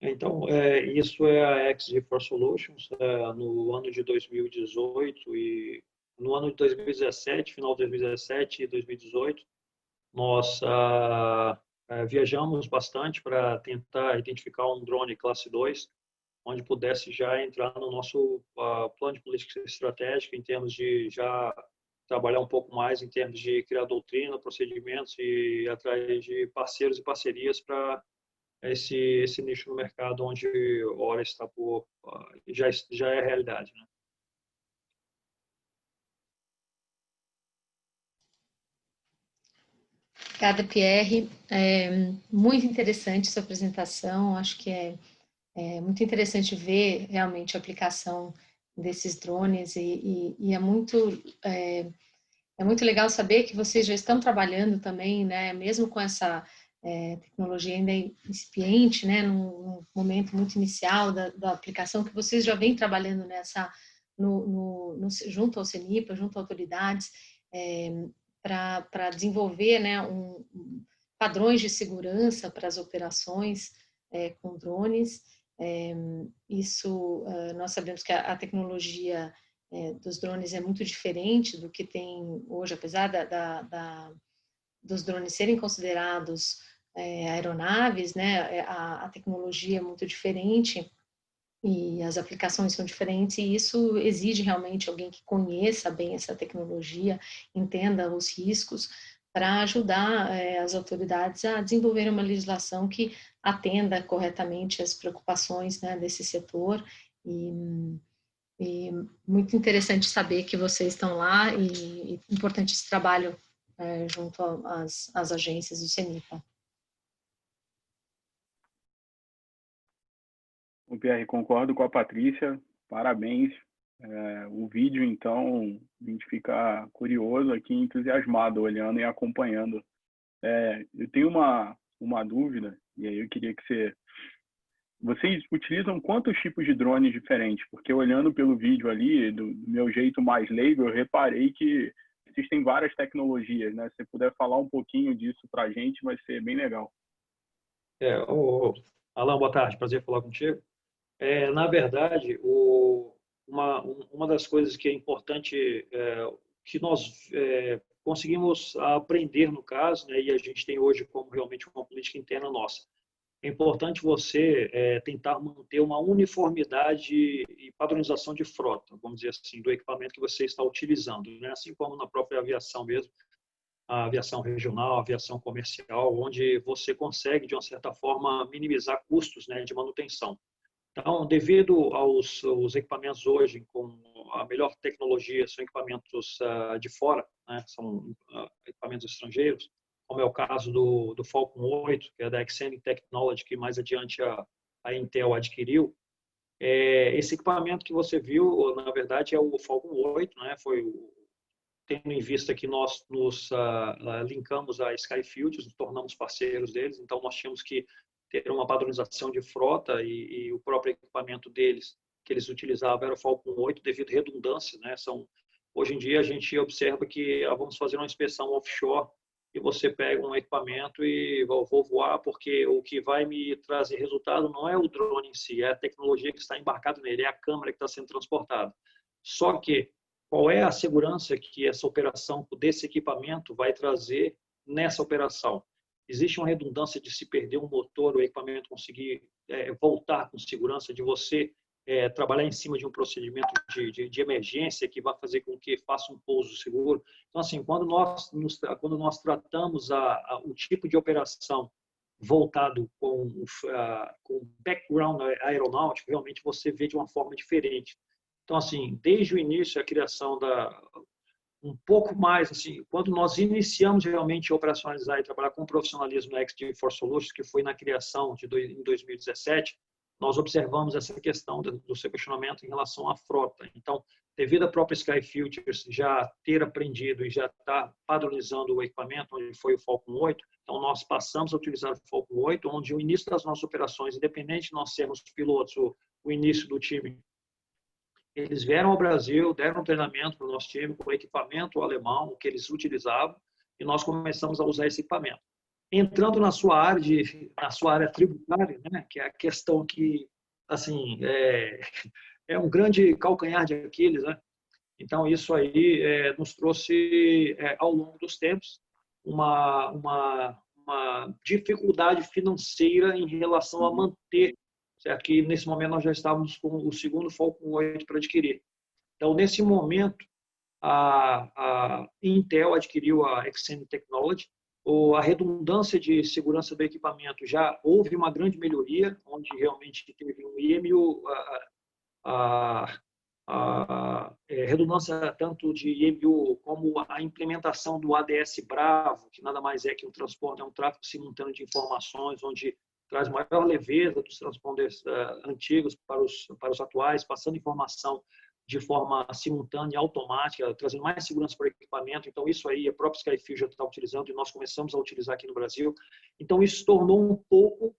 Então, isso é a XG4 Solutions. No ano de 2018 e no ano de 2017, final de 2017 e 2018, nós viajamos bastante para tentar identificar um drone classe 2, onde pudesse já entrar no nosso plano de política estratégica, em termos de já trabalhar um pouco mais em termos de criar doutrina, procedimentos e ir atrás de parceiros e parcerias para esse nicho no mercado onde ora está por já é realidade, né?
Obrigada, Pierre. Muito interessante sua apresentação. Acho que é muito interessante ver realmente a aplicação desses drones e é muito legal saber que vocês já estão trabalhando também, né, mesmo com essa tecnologia ainda incipiente, né, num momento muito inicial da aplicação, que vocês já vêm trabalhando nessa, junto ao CENIPA, junto a autoridades, para desenvolver, né, padrões de segurança para as operações com drones. Nós sabemos que a tecnologia dos drones é muito diferente do que tem hoje, apesar dos drones serem considerados aeronaves, né? A tecnologia é muito diferente e as aplicações são diferentes, e isso exige realmente alguém que conheça bem essa tecnologia, entenda os riscos, para ajudar as autoridades a desenvolver uma legislação que atenda corretamente as preocupações, né, desse setor. E muito interessante saber que vocês estão lá, e importante esse trabalho junto às agências do CENIPA.
O Pierre, concordo com a Patrícia, parabéns. O vídeo, então, a gente fica curioso aqui, entusiasmado, olhando e acompanhando. Eu tenho uma dúvida, e aí eu queria que vocês utilizam quantos tipos de drones diferentes? Porque olhando pelo vídeo ali, do meu jeito mais leigo, eu reparei que existem várias tecnologias, né? Se você puder falar um pouquinho disso para a gente, vai ser bem legal.
Alan, boa tarde, prazer falar contigo. Na verdade, uma das coisas que é importante, que nós conseguimos aprender no caso, né, e a gente tem hoje como realmente uma política interna nossa, é importante você tentar manter uma uniformidade e padronização de frota, vamos dizer assim, do equipamento que você está utilizando, né? Assim como na própria aviação mesmo, a aviação regional, a aviação comercial, onde você consegue, de uma certa forma, minimizar custos, né, de manutenção. Então, devido aos equipamentos hoje com a melhor tecnologia, são equipamentos de fora, né, são equipamentos estrangeiros, como é o caso do Falcon 8, que é da Extending Technology, que mais adiante a Intel adquiriu. Esse equipamento que você viu, na verdade, é o Falcon 8, né, tendo em vista que nós nos linkamos a Skyfield, nos tornamos parceiros deles, então nós tínhamos que ter uma padronização de frota e o próprio equipamento deles, que eles utilizavam, era o Falcon 8, devido à redundância, né? Hoje em dia a gente observa que vamos fazer uma inspeção offshore e você pega um equipamento e vou voar, porque o que vai me trazer resultado não é o drone em si, é a tecnologia que está embarcada nele, é a câmera que está sendo transportada. Só que qual é a segurança que essa operação desse equipamento vai trazer nessa operação? Existe uma redundância de se perder um motor, o equipamento conseguir voltar com segurança, de você trabalhar em cima de um procedimento de emergência que vai fazer com que faça um pouso seguro. Então, assim, quando nós tratamos o tipo de operação voltado com background aeronáutico, realmente você vê de uma forma diferente. Então, assim, desde o início, a criação um pouco mais, assim, quando nós iniciamos realmente a operacionalizar e trabalhar com profissionalismo na XG4 Solutions, que foi na criação em 2017, nós observamos essa questão do seu questionamento em relação à frota. Então, devido à própria Sky Futures já ter aprendido e já estar padronizando o equipamento, onde foi o Falcon 8, então nós passamos a utilizar o Falcon 8, onde o início das nossas operações, independente de nós sermos pilotos, o início do time, eles vieram ao Brasil, deram um treinamento para o nosso time com o equipamento alemão que eles utilizavam, e nós começamos a usar esse equipamento. Entrando na sua área tributária, né, que é a questão que, assim, é um grande calcanhar de Aquiles, né? Então, isso aí nos trouxe, ao longo dos tempos, uma dificuldade financeira em relação a manter, certo? Que nesse momento nós já estávamos com o segundo Falcon 8 para adquirir. Então, nesse momento, a Intel adquiriu a Exynos Technology. A redundância de segurança do equipamento já houve uma grande melhoria, onde realmente teve um IMU, redundância tanto de IMU como a implementação do ADS Bravo, que nada mais é que um transponder, um tráfego simultâneo de informações, onde traz maior leveza dos transponders antigos para os atuais, passando informação de forma simultânea, automática, trazendo mais segurança para o equipamento. Então, isso aí a própria Skyfield já está utilizando e nós começamos a utilizar aqui no Brasil. Então, isso tornou um pouco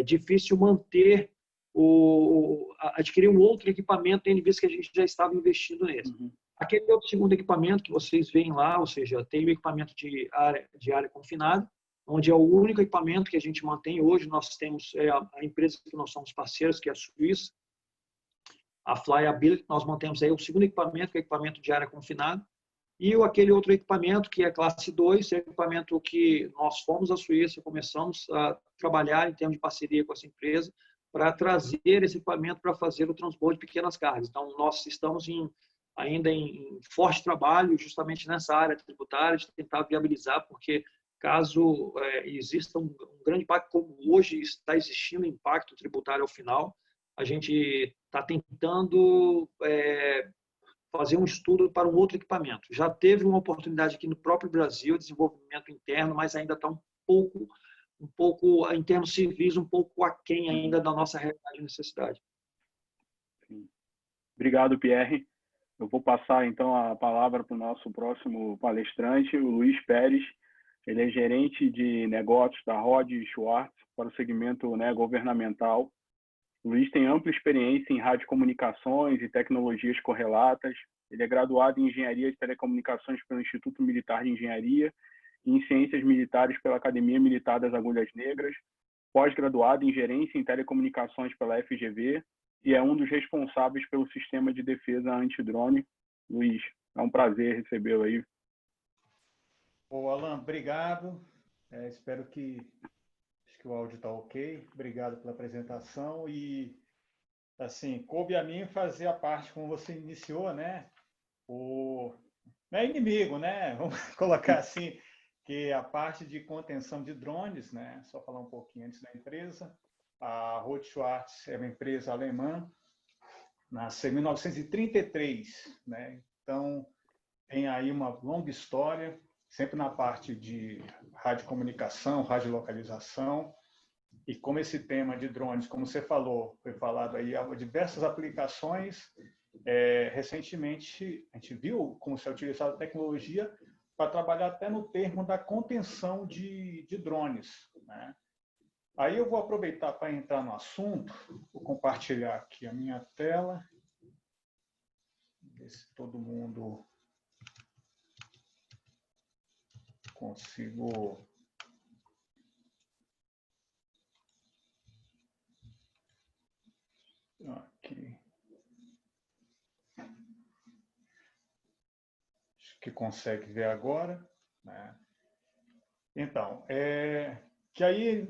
difícil manter adquirir um outro equipamento, tendo em vista que a gente já estava investindo nele. Aquele outro segundo equipamento que vocês veem lá, ou seja, tem o equipamento de área confinada, onde é o único equipamento que a gente mantém hoje. Nós temos a empresa que nós somos parceiros, que é a Suíça, a Flyability, nós mantemos aí o segundo equipamento, que é o equipamento de área confinada, e aquele outro equipamento que é classe 2, é o equipamento que nós fomos à Suíça, começamos a trabalhar em termos de parceria com essa empresa para trazer esse equipamento para fazer o transbordo de pequenas cargas. Então, nós estamos ainda em forte trabalho justamente nessa área tributária, de tentar viabilizar, porque caso exista um grande impacto, como hoje está existindo impacto tributário ao final, a gente está tentando fazer um estudo para um outro equipamento. Já teve uma oportunidade aqui no próprio Brasil, desenvolvimento interno, mas ainda está um pouco, em termos civis, um pouco aquém ainda da nossa realidade e necessidade.
Sim. Obrigado, Pierre. Eu vou passar, então, a palavra para o nosso próximo palestrante, o Luiz Pérez. Ele é gerente de negócios da Rod Schwartz para o segmento governamental. O Luiz tem ampla experiência em radiocomunicações e tecnologias correlatas. Ele é graduado em Engenharia de Telecomunicações pelo Instituto Militar de Engenharia e em Ciências Militares pela Academia Militar das Agulhas Negras, pós-graduado em Gerência em Telecomunicações pela FGV e é um dos responsáveis pelo Sistema de Defesa Antidrone. Luiz, é um prazer recebê-lo aí.
Ô, Alan, obrigado. Espero que o áudio está ok. Obrigado pela apresentação e, assim, coube a mim fazer a parte como você iniciou, né? Não é inimigo, né? Vamos colocar assim, que a parte de contenção de drones, né? Só falar um pouquinho antes da empresa. A Rod Schwartz é uma empresa alemã, nasceu em 1933, né? Então, tem aí uma longa história, sempre na parte de radiocomunicação, radiolocalização, e como esse tema de drones, como você falou, foi falado aí, há diversas aplicações. Recentemente, a gente viu como se é utilizada a tecnologia para trabalhar até no termo da contenção de drones, né? Aí eu vou aproveitar para entrar no assunto, vou compartilhar aqui a minha tela, ver se todo mundo consigo... Aqui. Acho que consegue ver agora, né? Então, que aí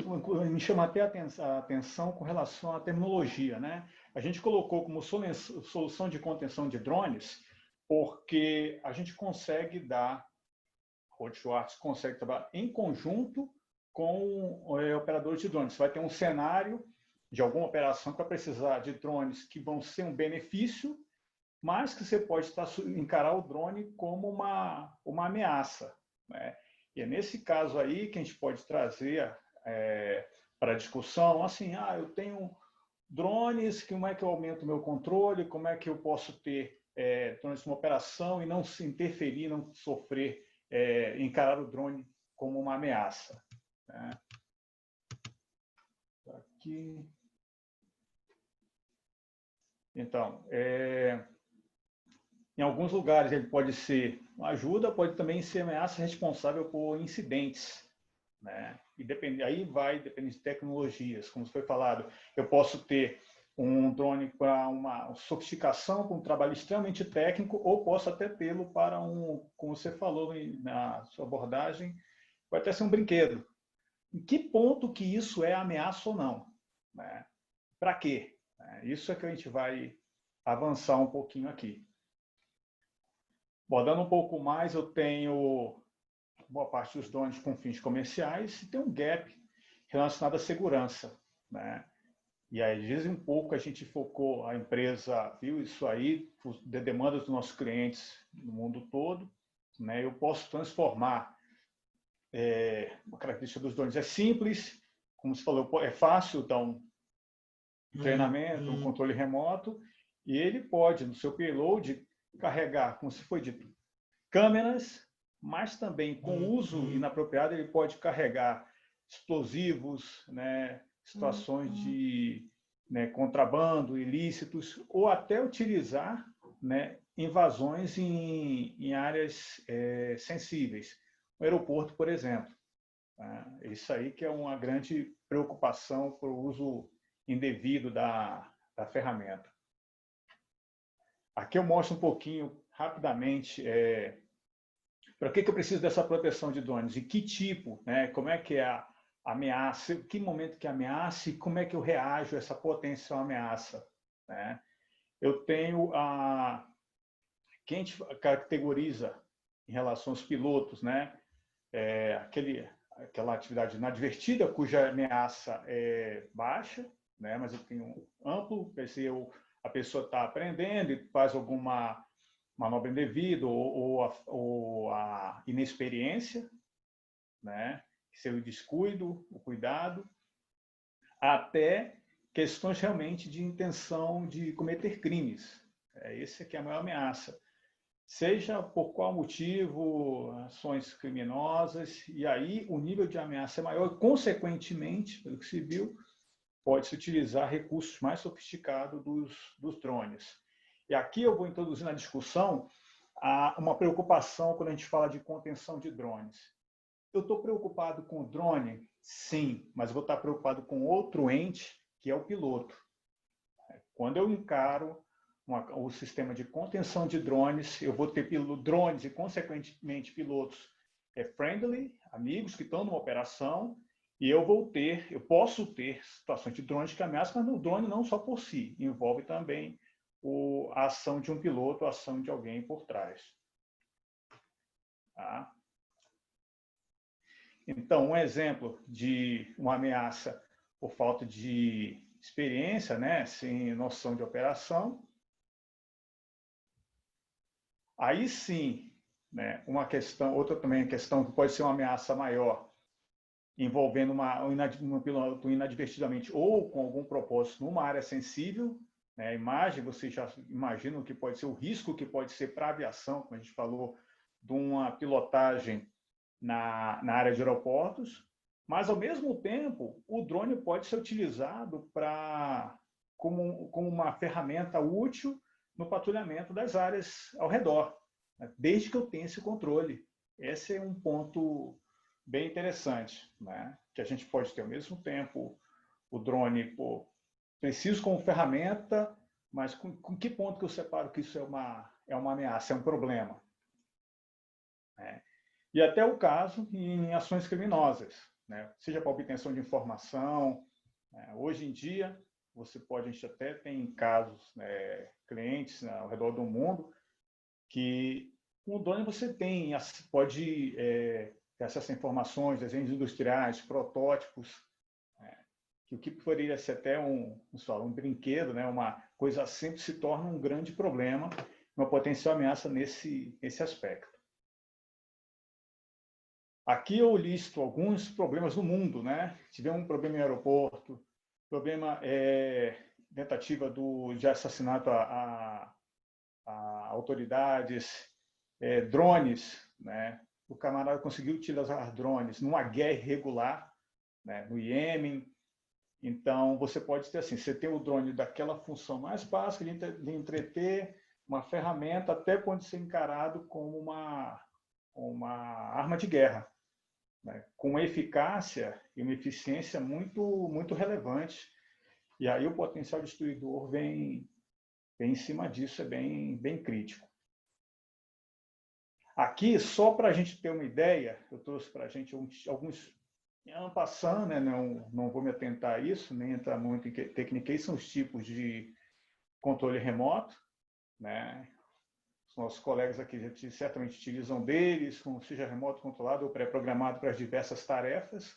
me chama até a atenção com relação à terminologia, né? A gente colocou como solução de contenção de drones porque a gente consegue Rod Schwartz consegue trabalhar em conjunto com operadores de drones. Você vai ter um cenário de alguma operação que vai precisar de drones que vão ser um benefício, mas que você pode encarar o drone como uma ameaça, né? E é nesse caso aí que a gente pode trazer para a discussão, assim, eu tenho drones, como é que eu aumento o meu controle, como é que eu posso ter drones numa operação e não se interferir, não sofrer, encarar o drone como uma ameaça, né? Aqui. Então, em alguns lugares ele pode ser uma ajuda, pode também ser ameaça responsável por incidentes, né? E aí vai depender de tecnologias, como foi falado. Eu posso ter um drone para uma sofisticação, para um trabalho extremamente técnico, ou posso até tê-lo para como você falou na sua abordagem, pode até ser um brinquedo. Em que ponto que isso é ameaça ou não? Né? Para quê? Isso é que a gente vai avançar um pouquinho aqui. Bom, dando um pouco mais, eu tenho boa parte dos drones com fins comerciais e tem um gap relacionado à segurança, né? E aí, às vezes, um pouco a gente focou, a empresa viu isso aí, de demandas dos nossos clientes no mundo todo, né? Eu posso transformar, uma característica dos drones é simples, como você falou, é fácil, então, treinamento, um controle remoto, e ele pode, no seu payload, carregar, como se foi dito, câmeras, mas também com uso inapropriado ele pode carregar explosivos, né, situações de, né, contrabando, ilícitos, ou até utilizar, né, invasões em áreas sensíveis. No aeroporto, por exemplo. Tá? Isso aí que é uma grande preocupação para o uso indevido da ferramenta. Aqui eu mostro um pouquinho, rapidamente, para que eu preciso dessa proteção de drones? E que tipo, né? Como é que é a ameaça? Que momento que ameaça e como é que eu reajo a essa potencial ameaça? Né? Eu tenho quem a gente categoriza em relação aos pilotos, né? Aquela atividade inadvertida, cuja ameaça é baixa, né? Mas eu tenho um amplo, se a pessoa está aprendendo e faz alguma manobra indevida ou a inexperiência, né? Seu descuido, o cuidado, até questões realmente de intenção de cometer crimes. Esse aqui é a maior ameaça. Seja por qual motivo, ações criminosas, e aí o nível de ameaça é maior e, consequentemente, pelo que se viu, pode-se utilizar recursos mais sofisticados dos drones. E aqui eu vou introduzir na discussão uma preocupação quando a gente fala de contenção de drones. Eu estou preocupado com o drone? Sim, mas vou estar preocupado com outro ente, que é o piloto. Quando eu encaro o sistema de contenção de drones, eu vou ter drones e, consequentemente, pilotos friendly, amigos que estão numa operação, e eu posso ter situações de drones que ameaçam, mas o drone não só por si, envolve também a ação de um piloto, a ação de alguém por trás. Tá? Então, um exemplo de uma ameaça por falta de experiência, né, sem noção de operação. Aí sim, né, outra também questão que pode ser uma ameaça maior, envolvendo um piloto inadvertidamente ou com algum propósito numa área sensível, né, a imagem, vocês já imaginam que pode ser o risco que pode ser para a aviação, como a gente falou, de uma pilotagem na área de aeroportos, mas, ao mesmo tempo, o drone pode ser utilizado como uma ferramenta útil no patrulhamento das áreas ao redor, né, desde que eu tenha esse controle. Esse é um ponto bem interessante, né, que a gente pode ter, ao mesmo tempo, o drone preciso como ferramenta, mas com que ponto que eu separo que isso é uma ameaça, é um problema? Né? E até o caso em ações criminosas, né? Seja para obtenção de informação. Né? Hoje em dia, a gente até tem casos, né, clientes, né, ao redor do mundo, que com o drone você pode ter acesso a informações, desenhos industriais, protótipos, que o que poderia ser até um brinquedo, né, uma coisa simples, se torna um grande problema, uma potencial ameaça nesse aspecto. Aqui eu listo alguns problemas no mundo, né? Tivemos um problema em aeroporto, problema tentativa de assassinato a autoridades, drones, né? O camarada conseguiu utilizar drones numa guerra irregular, né, no Iêmen. Então, você pode ter assim, você tem o drone daquela função mais básica de entreter, uma ferramenta, até pode ser encarado como uma arma de guerra. né, com uma eficácia e uma eficiência muito relevante. E aí o potencial destruidor vem em cima disso, é bem crítico. Aqui, só para a gente ter uma ideia, eu trouxe para a gente alguns en passant, né? Não vou me atentar a isso, nem entrar muito em técnica, são os tipos de controle remoto, né? Os nossos colegas aqui certamente utilizam deles, seja remoto controlado ou pré-programado para as diversas tarefas.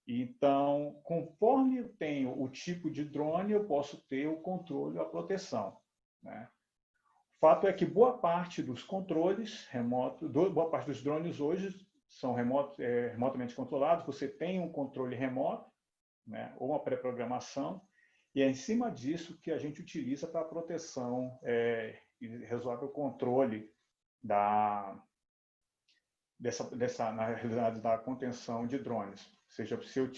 Então, conforme eu tenho o tipo de drone, eu posso ter o controle e a proteção, né? O fato é que boa parte dos controles remotos, boa parte dos drones hoje são remotamente controlados. Você tem um controle remoto, né, ou uma pré-programação, e é em cima disso que a gente utiliza para a proteção e resolve o controle na realidade, da contenção de drones. Ou seja, se eu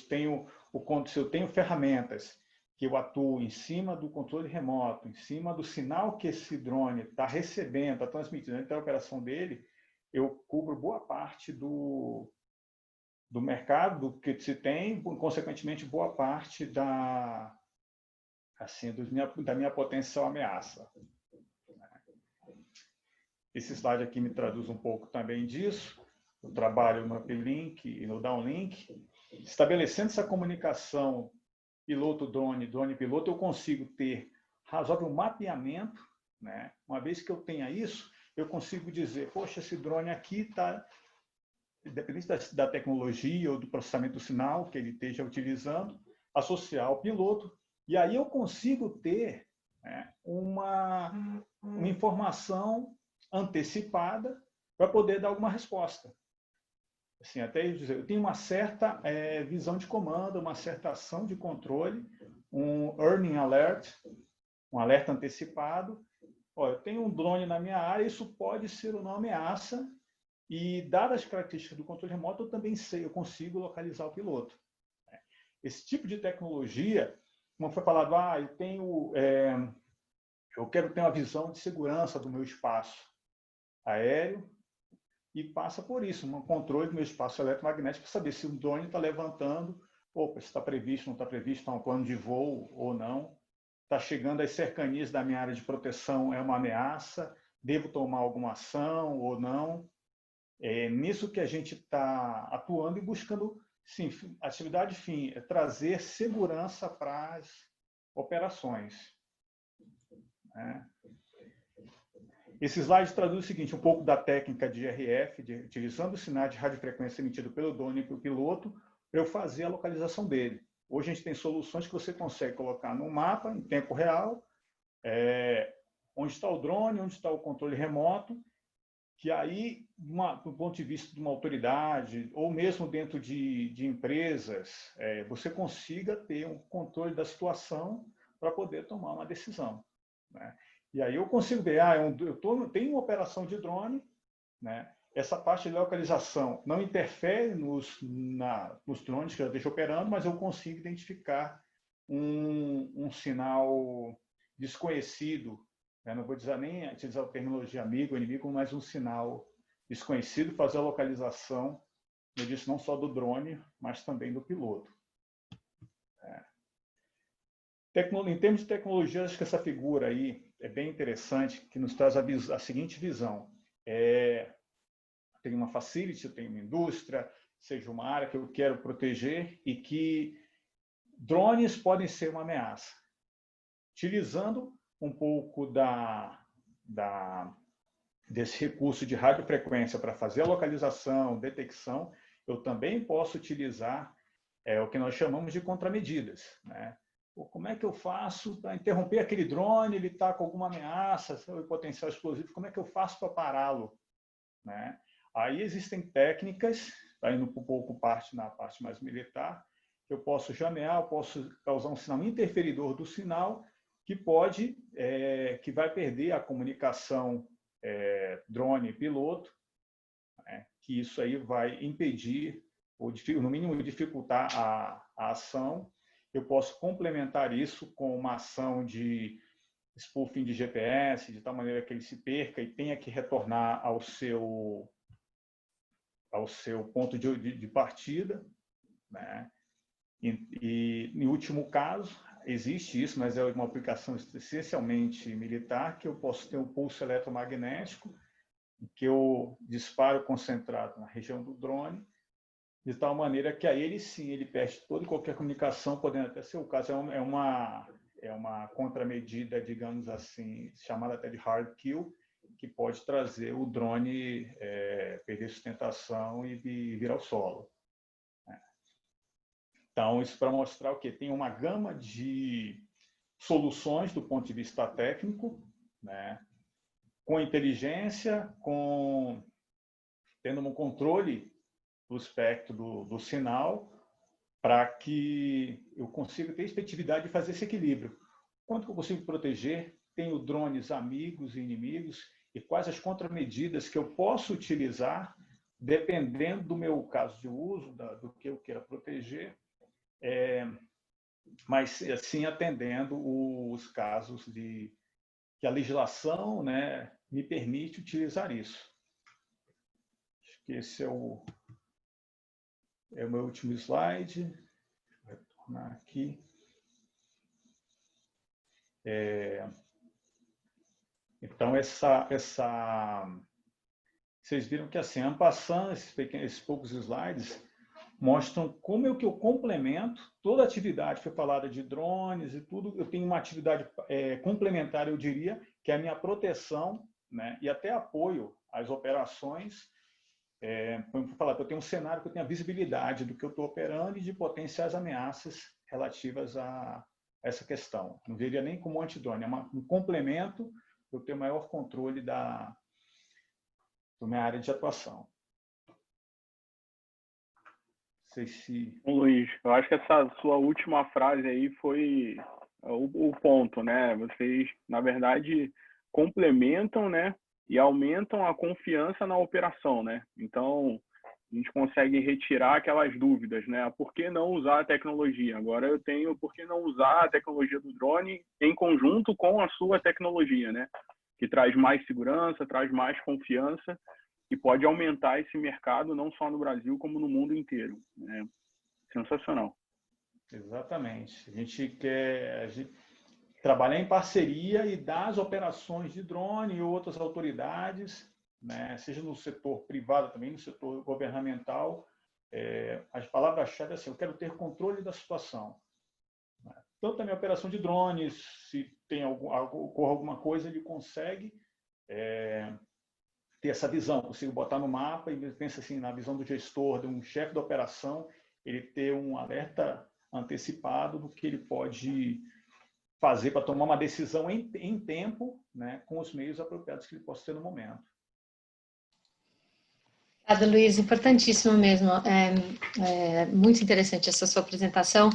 tenho ferramentas que eu atuo em cima do controle remoto, em cima do sinal que esse drone está recebendo, está transmitindo dentro da operação dele, eu cubro boa parte do mercado que se tem, consequentemente, boa parte da minha potencial ameaça. Esse slide aqui me traduz um pouco também disso. Eu trabalho no uplink e no downlink. Estabelecendo essa comunicação piloto-drone, drone-piloto, eu consigo ter razoável mapeamento, né? Uma vez que eu tenha isso, eu consigo dizer, poxa, esse drone aqui está, independente da tecnologia ou do processamento do sinal que ele esteja utilizando, associar ao piloto, e aí eu consigo ter, né, uma informação antecipada para poder dar alguma resposta. Assim, até eu tenho uma certa visão de comando, uma certa ação de controle, um earning alert, um alerta antecipado. Eu tenho um drone na minha área, isso pode ser uma ameaça, e dadas as características do controle remoto, eu também eu consigo localizar o piloto. Esse tipo de tecnologia, como foi falado, eu quero ter uma visão de segurança do meu espaço aéreo, e passa por isso, um controle do meu espaço eletromagnético para saber se o drone está levantando, se está previsto, não está previsto, está um plano de voo ou não, está chegando às cercanias da minha área de proteção, é uma ameaça, devo tomar alguma ação ou não. É nisso que a gente está atuando e buscando, sim, atividade fim, é trazer segurança para as operações, né? Esse slide traduz o seguinte, um pouco da técnica de RF, utilizando o sinal de radiofrequência emitido pelo drone e pelo piloto, para eu fazer a localização dele. Hoje a gente tem soluções que você consegue colocar no mapa, em tempo real, onde está o drone, onde está o controle remoto, que aí, do ponto de vista de uma autoridade, ou mesmo dentro de empresas, você consiga ter um controle da situação para poder tomar uma decisão, né? E aí eu consigo ver, tenho uma operação de drone, né? Essa parte de localização não interfere nos drones que eu deixo operando, mas eu consigo identificar um sinal desconhecido, né? Não vou dizer nem utilizar a terminologia amigo ou inimigo, mas um sinal desconhecido, fazer a localização, eu disse, não só do drone, mas também do piloto. Em termos de tecnologia, acho que essa figura aí é bem interessante, que nos traz a seguinte visão. Tem uma facility, tem uma indústria, seja uma área que eu quero proteger e que drones podem ser uma ameaça. Utilizando um pouco desse recurso de radiofrequência para fazer a localização, detecção, eu também posso utilizar o que nós chamamos de contramedidas, né? Como é que eu faço para interromper aquele drone? Ele está com alguma ameaça, potencial explosivo, como é que eu faço para pará-lo, né? Aí existem técnicas, tá indo um pouco na parte mais militar, eu posso jamear, eu posso causar um sinal interferidor do sinal que que vai perder a comunicação drone-piloto, né? Que isso aí vai impedir, ou no mínimo dificultar a ação. Eu posso complementar isso com uma ação de spoofing de GPS, de tal maneira que ele se perca e tenha que retornar ao seu ao seu ponto de partida, né? E, em último caso, existe isso, mas é uma aplicação essencialmente militar, que eu posso ter um pulso eletromagnético, que eu disparo concentrado na região do drone, de tal maneira que aí ele sim, ele perde toda e qualquer comunicação, podendo até ser o caso. É uma contramedida, digamos assim, chamada até de hard kill, que pode trazer o drone perder sustentação e vir ao solo. Então, isso para mostrar o quê? Tem uma gama de soluções do ponto de vista técnico, né? Com inteligência, tendo um controle do espectro do sinal, para que eu consiga ter efetividade de fazer esse equilíbrio. Quanto que eu consigo proteger? Tenho drones amigos e inimigos, e quais as contramedidas que eu posso utilizar, dependendo do meu caso de uso, do que eu queira proteger, mas assim atendendo os casos que a legislação, né, me permite utilizar isso. Acho que esse é o meu último slide. Vou retornar aqui. Então, vocês viram que, assim, en passant, esses poucos slides mostram como é que eu complemento toda a atividade. Foi falada de drones e tudo. Eu tenho uma atividade complementar, eu diria, que é a minha proteção, né, e até apoio às operações. Vamos falar que eu tenho um cenário que eu tenho a visibilidade do que eu estou operando e de potenciais ameaças relativas a essa questão. Não veria nem como antidrone, é um complemento, eu tenho maior controle da minha área de atuação. Não sei se...
Bom, Luiz, eu acho que essa sua última frase aí foi o ponto, né? Vocês, na verdade, complementam, né? E aumentam a confiança na operação, né? Então, a gente consegue retirar aquelas dúvidas, né? Por que não usar a tecnologia? Agora eu tenho por que não usar a tecnologia do drone em conjunto com a sua tecnologia, né? Que traz mais segurança, traz mais confiança e pode aumentar esse mercado não só no Brasil, como no mundo inteiro, né? Sensacional.
Exatamente. A gente quer trabalhar em parceria e dar as operações de drone e outras autoridades, né, seja no setor privado também, no setor governamental. As palavras-chave assim, eu quero ter controle da situação. Tanto na minha operação de drones, se ocorre alguma coisa, ele consegue ter essa visão, consigo botar no mapa e pensa assim, na visão do gestor, de um chefe da operação, ele ter um alerta antecipado do que ele pode fazer para tomar uma decisão em tempo, né, com os meios apropriados que ele possa ter no momento.
Obrigada, Luiz. Importantíssimo mesmo. Muito interessante essa sua apresentação.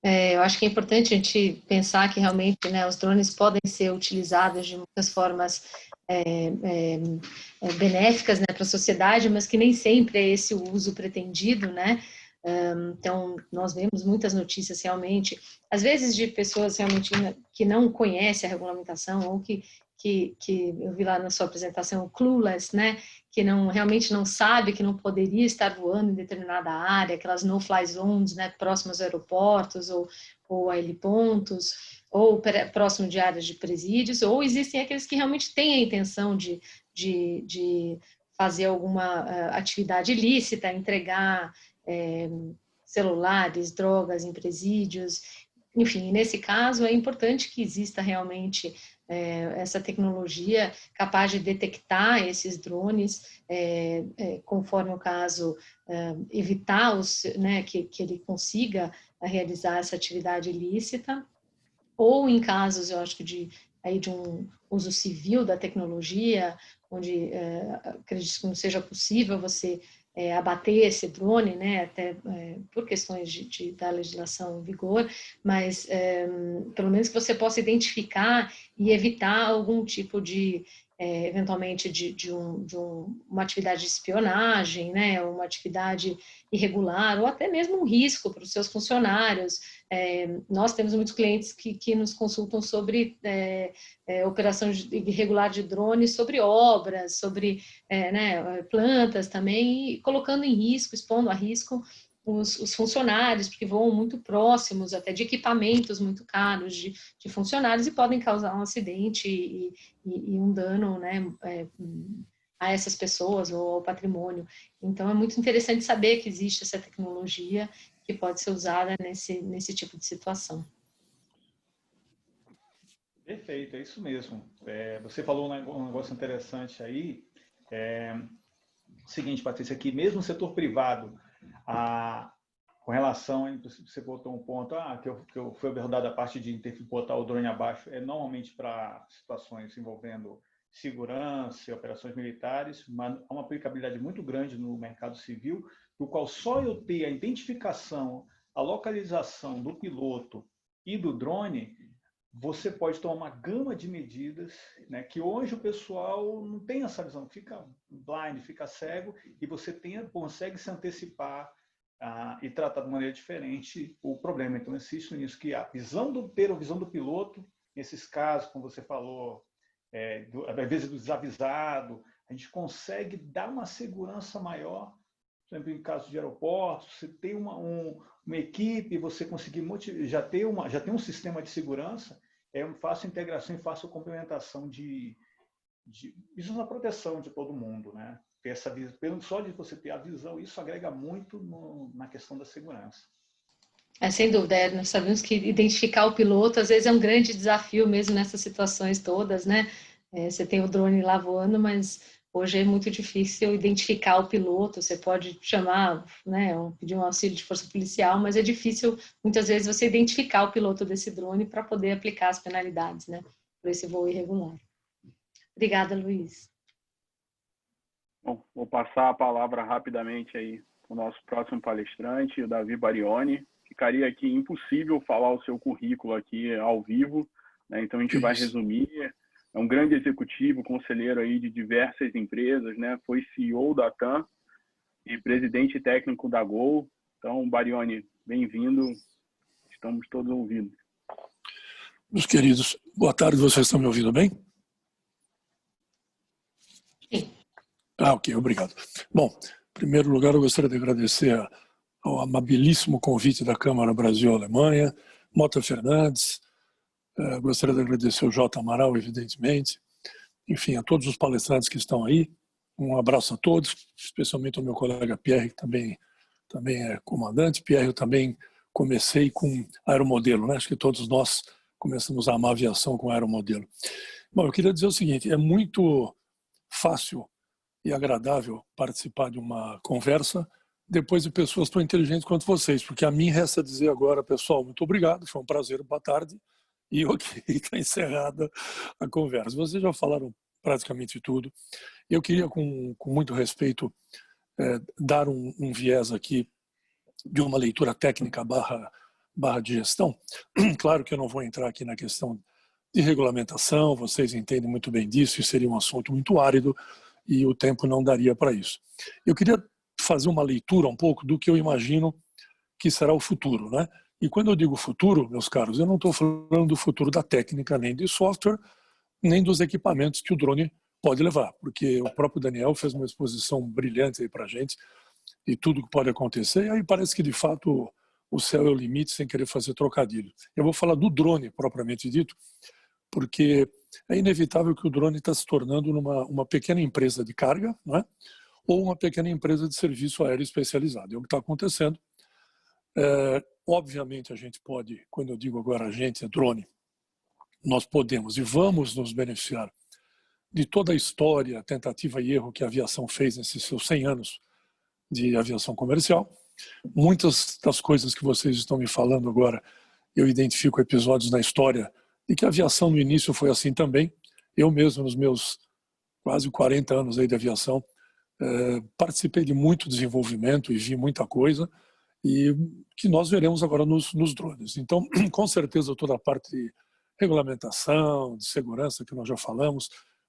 Eu acho que é importante a gente pensar que realmente, né, os drones podem ser utilizados de muitas formas benéficas, né, para a sociedade, mas que nem sempre é esse o uso pretendido, né? Então, nós vemos muitas notícias realmente, às vezes de pessoas realmente que não conhecem a regulamentação ou que eu vi lá na sua apresentação, clueless, né, que realmente não sabe que não poderia estar voando em determinada área, aquelas no-fly zones, né, próximas a aeroportos ou a helipontos, ou próximo de áreas de presídios, ou existem aqueles que realmente têm a intenção de fazer alguma atividade ilícita, entregar celulares, drogas em presídios, enfim, nesse caso é importante que exista realmente essa tecnologia capaz de detectar esses drones, conforme o caso, evitar né, que ele consiga realizar essa atividade ilícita, ou em casos, eu acho que de um uso civil da tecnologia, onde acredito que não seja possível você abater esse drone, né, até por questões da legislação em vigor, mas pelo menos que você possa identificar e evitar algum tipo de eventualmente uma atividade de espionagem, né, uma atividade irregular, ou até mesmo um risco para os seus funcionários. Nós temos muitos clientes que nos consultam sobre operação irregular de drones, sobre obras, sobre né, plantas também, e colocando em risco, expondo a risco os funcionários, porque voam muito próximos até de equipamentos muito caros de funcionários e podem causar um acidente e um dano, né, a essas pessoas ou ao patrimônio. Então, é muito interessante saber que existe essa tecnologia que pode ser usada nesse tipo de situação.
Perfeito, é isso mesmo. Você falou um negócio interessante aí. O seguinte, Patrícia, que mesmo no setor privado, com relação, você botou um ponto, que eu fui abordado a parte de botar o drone abaixo, normalmente para situações envolvendo segurança e operações militares, mas há uma aplicabilidade muito grande no mercado civil, no qual só eu ter a identificação, a localização do piloto e do drone, você pode tomar uma gama de medidas, né, que hoje o pessoal não tem essa visão, fica blind, fica cego, e você consegue se antecipar e tratar de maneira diferente o problema. Então, insisto nisso, que a visão do piloto, nesses casos, como você falou, às vezes do desavisado, a gente consegue dar uma segurança maior. Por exemplo, em caso de aeroportos, você tem uma equipe, você conseguir já tem um sistema de segurança, fácil integração e fácil complementação isso na proteção de todo mundo, né? Ter essa visão, só de você ter a visão, isso agrega muito na questão da segurança.
Sem dúvida, nós sabemos que identificar o piloto às vezes é um grande desafio mesmo nessas situações todas, né? Você tem o drone lá voando, mas hoje é muito difícil identificar o piloto. Você pode chamar, né, pedir um auxílio de força policial, mas é difícil muitas vezes você identificar o piloto desse drone para poder aplicar as penalidades, né, por esse voo irregular. Obrigada, Luiz.
Bom, vou passar a palavra rapidamente aí para o nosso próximo palestrante, o Davi Barioni. Ficaria aqui impossível falar o seu currículo aqui ao vivo, né? Então a gente vai resumir. É um grande executivo, conselheiro aí de diversas empresas, né? Foi CEO da TAM e presidente técnico da Gol. Então, Barioni, bem-vindo. Estamos todos ouvindo.
Meus queridos, boa tarde. Vocês estão me ouvindo bem?
Sim.
Ok, obrigado. Bom, em primeiro lugar, eu gostaria de agradecer ao amabilíssimo convite da Câmara Brasil-Alemanha, Mota Fernandes, gostaria de agradecer ao Jota Amaral, evidentemente, enfim, a todos os palestrantes que estão aí. Um abraço a todos, especialmente ao meu colega Pierre, que também é comandante. Pierre, eu também comecei com aeromodelo, né? Acho que todos nós começamos a amar a aviação com aeromodelo. Bom, eu queria dizer o seguinte, é muito fácil e agradável participar de uma conversa depois de pessoas tão inteligentes quanto vocês, porque a mim resta dizer agora, pessoal, muito obrigado, foi um prazer, boa tarde, e ok, está encerrada a conversa. Vocês já falaram praticamente tudo. Eu queria, com muito respeito, dar um viés aqui de uma leitura técnica barra de gestão. Claro que eu não vou entrar aqui na questão de regulamentação, vocês entendem muito bem disso, e seria um assunto muito árido e o tempo não daria para isso. Eu queria fazer uma leitura um pouco do que eu imagino que será o futuro, né? E quando eu digo futuro, meus caros, eu não estou falando do futuro da técnica, nem de software, nem dos equipamentos que o drone pode levar, porque o próprio Daniel fez uma exposição brilhante aí para a gente e tudo que pode acontecer, e aí parece que de fato o céu é o limite, sem querer fazer trocadilho. Eu vou falar do drone propriamente dito, porque é inevitável que o drone está se tornando uma pequena empresa de carga, não é? Ou uma pequena empresa de serviço aéreo especializado. É o que está acontecendo. Obviamente a gente pode, quando eu digo agora a gente, é drone, nós podemos e vamos nos beneficiar de toda a história, tentativa e erro que a aviação fez nesses seus 100 anos de aviação comercial. Muitas das coisas que vocês estão me falando agora, eu identifico episódios na história de que a aviação no início foi assim também. Eu mesmo, nos meus quase 40 anos aí de aviação, participei de muito desenvolvimento e vi muita coisa, e que nós veremos agora nos drones. Então, com certeza, toda a parte de regulamentação, de segurança que nós já falamos,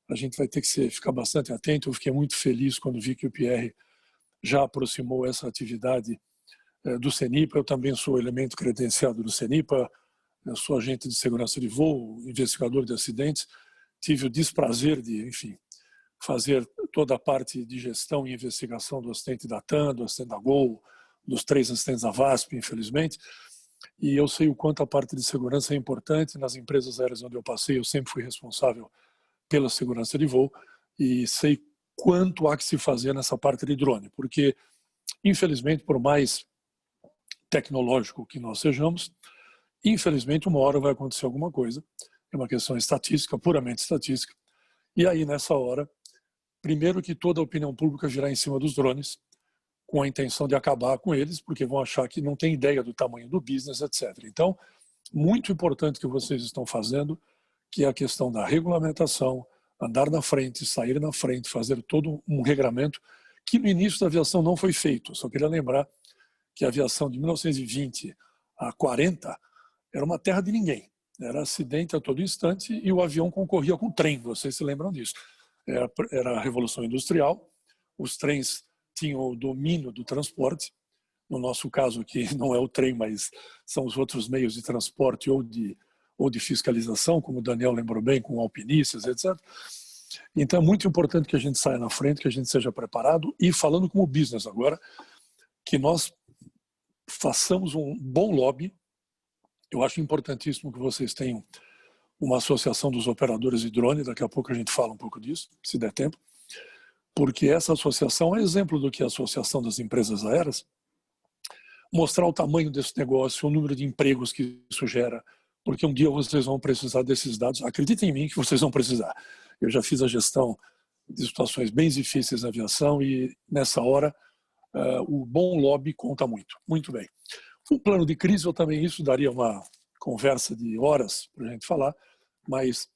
a gente vai ter que ficar bastante atento. Eu fiquei muito feliz quando vi que o Pierre já aproximou essa atividade do CENIPA. Eu também sou elemento credenciado do CENIPA, eu sou agente de segurança de voo, investigador de acidentes. Tive o desprazer de, enfim, fazer toda a parte de gestão e investigação do acidente da TAM, do acidente da Gol, dos 3 acidentes da VASP, infelizmente. E eu sei o quanto a parte de segurança é importante. Nas empresas aéreas onde eu passei, eu sempre fui responsável pela segurança de voo e sei quanto há que se fazer nessa parte de drone, porque, infelizmente, por mais tecnológico que nós sejamos, infelizmente, uma hora vai acontecer alguma coisa. É uma questão estatística, puramente estatística. E aí, nessa hora, primeiro que toda a opinião pública virá em cima dos drones, com a intenção de acabar com eles, porque vão achar que não tem ideia do tamanho do business, etc. Então, muito importante que vocês estão fazendo, que é a questão da regulamentação, andar na frente, sair na frente, fazer todo um regramento, que no início da aviação não foi feito. Só queria lembrar que a aviação de 1920 a 40 era uma terra de ninguém. Era acidente a todo instante e o avião concorria com o trem, vocês se lembram disso. Era a Revolução Industrial, os trens tinham o domínio do transporte, no nosso caso aqui não é o trem, mas são os outros meios de transporte ou de fiscalização, como o Daniel lembrou bem, com alpinistas, etc. Então é muito importante que a gente saia na frente, que a gente seja preparado e, falando como business agora, que nós façamos um bom lobby. Eu acho importantíssimo que vocês tenham uma associação dos operadores de drone, daqui a pouco a gente fala um pouco disso, se der tempo, porque essa associação é exemplo do que é a Associação das Empresas Aéreas, mostrar o tamanho desse negócio, o número de empregos que isso gera, porque um dia vocês vão precisar desses dados. Acreditem em mim que vocês vão precisar. Eu já fiz a gestão de situações bem difíceis na aviação e, nessa hora, o bom lobby conta muito. Muito bem. O plano de crise, eu também, isso daria uma conversa de horas para a gente falar, mas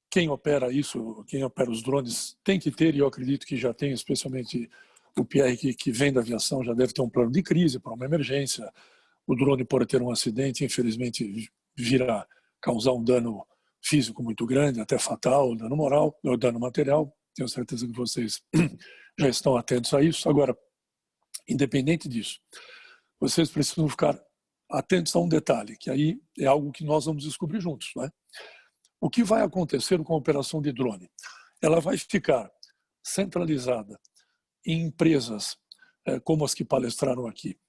quem opera isso, quem opera os drones, tem que ter, e eu acredito que já tem, especialmente o Pierre, que vem da aviação, já deve ter um plano de crise para uma emergência. O drone pode ter um acidente, infelizmente, vir a causar um dano físico muito grande, até fatal, dano moral, ou dano material. Tenho certeza que vocês já estão atentos a isso. Agora, independente disso, vocês precisam ficar atentos a um detalhe, que aí é algo que nós vamos descobrir juntos, né? O que vai acontecer com a operação de drone? Ela vai ficar centralizada em empresas como as que palestraram aqui,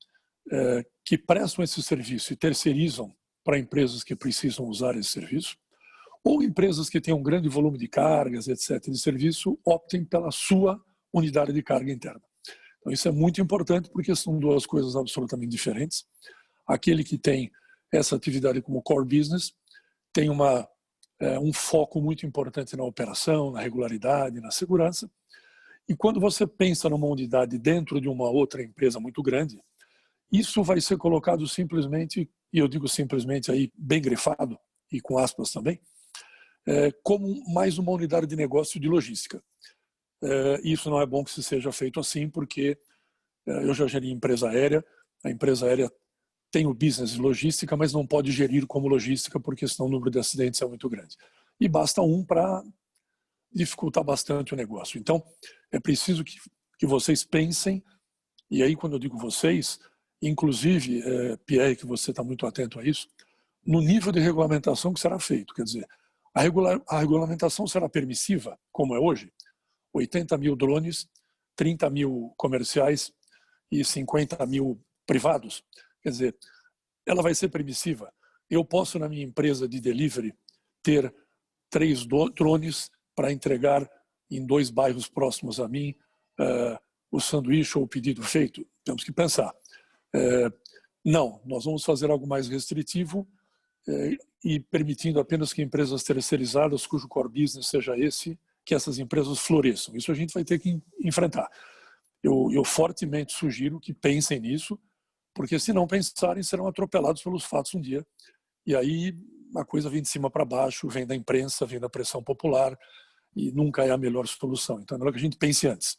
que prestam esse serviço e terceirizam para empresas que precisam usar esse serviço, ou empresas que têm um grande volume de cargas, etc., de serviço, optem pela sua unidade de carga interna. Então, isso é muito importante porque são duas coisas absolutamente diferentes. Aquele que tem essa atividade como core business tem um foco muito importante na operação, na regularidade, na segurança. E quando você pensa numa unidade dentro de uma outra empresa muito grande, isso vai ser colocado simplesmente, e eu digo simplesmente aí bem grifado, e com aspas também, como mais uma unidade de negócio de logística. Isso não é bom que se seja feito assim, porque eu já geri empresa aérea, a empresa aérea tem o business de logística, mas não pode gerir como logística, porque senão o número de acidentes é muito grande. E basta um para dificultar bastante o negócio. Então, é preciso que vocês pensem, e aí quando eu digo vocês, inclusive, Pierre, que você está muito atento a isso, no nível de regulamentação que será feito. Quer dizer, a regulamentação será permissiva, como é hoje, 80 mil drones, 30 mil comerciais e 50 mil privados. Quer dizer, ela vai ser permissiva. Eu posso, na minha empresa de delivery, ter 3 drones para entregar em 2 bairros próximos a mim o sanduíche ou o pedido feito. Temos que pensar. Não, nós vamos fazer algo mais restritivo e permitindo apenas que empresas terceirizadas, cujo core business seja esse, que essas empresas floresçam. Isso a gente vai ter que enfrentar. Eu fortemente sugiro que pensem nisso, porque se não pensarem, serão atropelados pelos fatos um dia. E aí a coisa vem de cima para baixo, vem da imprensa, vem da pressão popular, e nunca é a melhor solução. Então é melhor que a gente pense antes.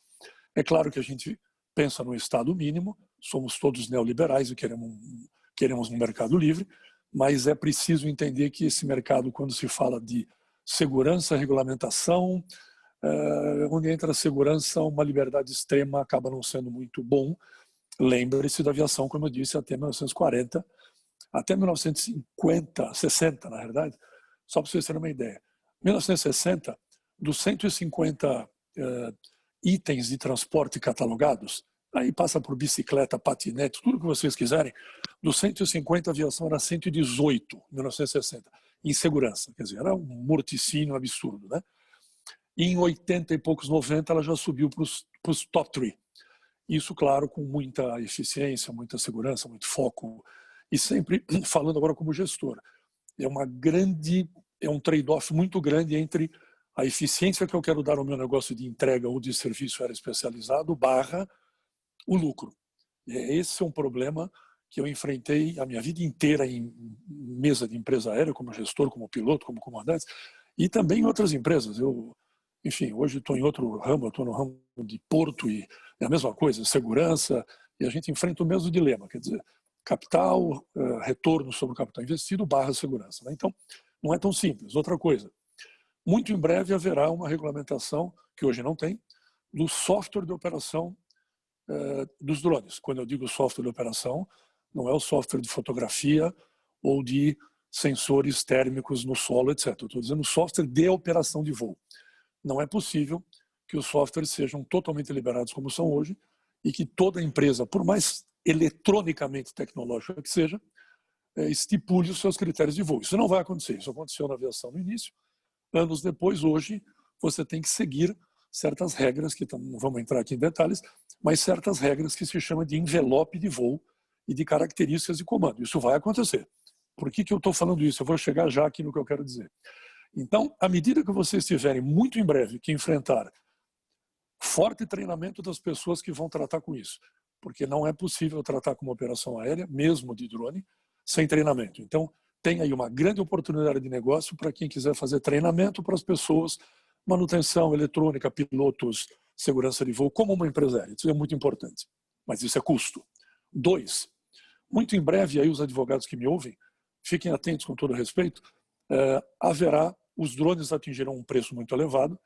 É claro que a gente pensa no Estado mínimo, somos todos neoliberais e queremos um mercado livre, mas é preciso entender que esse mercado, quando se fala de segurança, regulamentação, onde entra a segurança, uma liberdade extrema acaba não sendo muito bom. Lembre-se da aviação, como eu disse, até 1940, até 1950, 60, na verdade, só para vocês terem uma ideia. 1960, dos 150 itens de transporte catalogados, aí passa por bicicleta, patinete, tudo que vocês quiserem, dos 150, a aviação era 118, em 1960, em segurança. Quer dizer, era um morticínio absurdo, né? E em 80 e poucos, 90, ela já subiu para os top 3. Isso, claro, com muita eficiência, muita segurança, muito foco. E sempre falando agora como gestor, é um trade-off muito grande entre a eficiência que eu quero dar ao meu negócio de entrega ou de serviço aéreo especializado barra o lucro. Esse é um problema que eu enfrentei a minha vida inteira em mesa de empresa aérea, como gestor, como piloto, como comandante, e também em outras empresas. Enfim, hoje estou em outro ramo, estou no ramo de porto e é a mesma coisa, segurança, e a gente enfrenta o mesmo dilema, quer dizer, capital, retorno sobre o capital investido barra segurança. Né? Então, não é tão simples. Outra coisa, muito em breve haverá uma regulamentação, que hoje não tem, do software de operação dos drones. Quando eu digo software de operação, não é o software de fotografia ou de sensores térmicos no solo, etc. Eu estou dizendo software de operação de voo. Não é possível que os softwares sejam totalmente liberados como são hoje e que toda empresa, por mais eletronicamente tecnológica que seja, estipule os seus critérios de voo. Isso não vai acontecer. Isso aconteceu na aviação no início. Anos depois, hoje, você tem que seguir certas regras, que não vamos entrar aqui em detalhes, mas certas regras que se chama de envelope de voo e de características de comando. Isso vai acontecer. Por que eu estou falando isso? Eu vou chegar já aqui no que eu quero dizer. Então, à medida que vocês tiverem muito em breve que enfrentar forte treinamento das pessoas que vão tratar com isso, porque não é possível tratar com uma operação aérea, mesmo de drone, sem treinamento. Então, tem aí uma grande oportunidade de negócio para quem quiser fazer treinamento para as pessoas, manutenção eletrônica, pilotos, segurança de voo, como uma empresa aérea. Isso é muito importante, mas isso é custo. 2, muito em breve, aí os advogados que me ouvem, fiquem atentos com todo respeito, os drones atingirão um preço muito elevado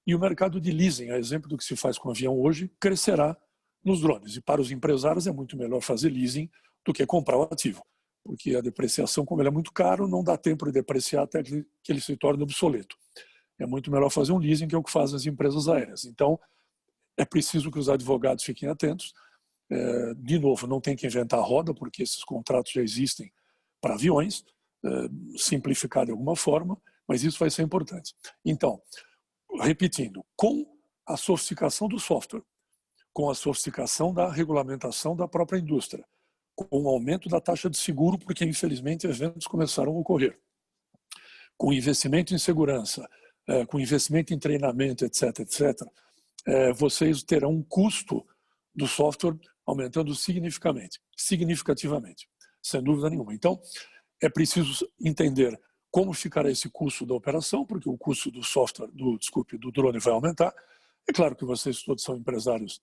e o mercado de leasing, a exemplo do que se faz com o avião hoje, crescerá nos drones. E para os empresários é muito melhor fazer leasing do que comprar o ativo, porque a depreciação, como ele é muito caro, não dá tempo de depreciar até que ele se torne obsoleto. É muito melhor fazer um leasing, que é o que fazem as empresas aéreas. Então, é preciso que os advogados fiquem atentos. De novo, não tem que inventar a roda, porque esses contratos já existem para aviões, simplificar de alguma forma, mas isso vai ser importante. Então, repetindo, com a sofisticação do software, com a sofisticação da regulamentação da própria indústria, com o aumento da taxa de seguro, porque infelizmente eventos começaram a ocorrer, com investimento em segurança, com investimento em treinamento, etc., vocês terão um custo do software aumentando significativamente, sem dúvida nenhuma. Então, é preciso entender como ficará esse custo da operação, porque o custo do software, do drone vai aumentar. É claro que vocês todos são empresários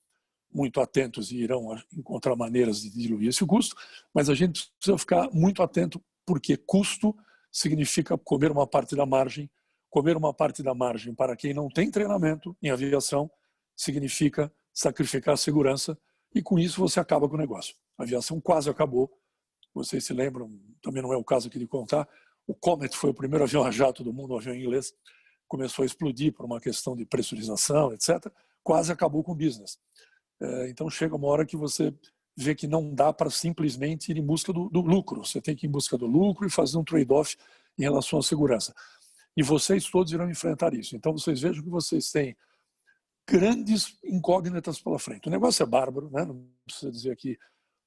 muito atentos e irão encontrar maneiras de diluir esse custo, mas a gente precisa ficar muito atento, porque custo significa comer uma parte da margem. Comer uma parte da margem para quem não tem treinamento em aviação significa sacrificar a segurança e com isso você acaba com o negócio. A aviação quase acabou. Vocês se lembram, também não é o caso aqui de contar, o Comet foi o primeiro avião a jato do mundo, um avião inglês, começou a explodir por uma questão de pressurização, etc. Quase acabou com o business. Então chega uma hora que você vê que não dá para simplesmente ir em busca do lucro. Você tem que ir em busca do lucro e fazer um trade-off em relação à segurança. E vocês todos irão enfrentar isso. Então vocês vejam que vocês têm grandes incógnitas pela frente. O negócio é bárbaro, né? Não precisa dizer aqui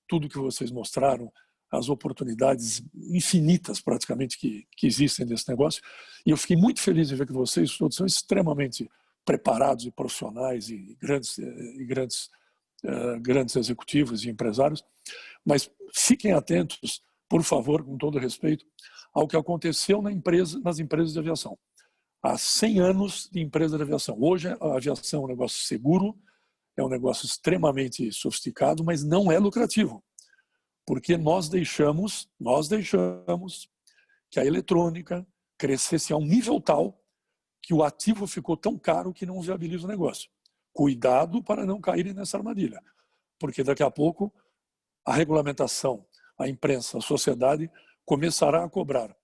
tudo que vocês mostraram, as oportunidades infinitas praticamente que existem nesse negócio. E eu fiquei muito feliz em ver que vocês todos são extremamente preparados e profissionais e grandes executivos e empresários. Mas fiquem atentos, por favor, com todo respeito, ao que aconteceu nas empresas de aviação. Há 100 anos de empresa de aviação. Hoje a aviação é um negócio seguro, é um negócio extremamente sofisticado, mas não é lucrativo. Porque nós deixamos que a eletrônica crescesse a um nível tal que o ativo ficou tão caro que não viabiliza o negócio. Cuidado para não caírem nessa armadilha, porque daqui a pouco a regulamentação, a imprensa, a sociedade começará a cobrar.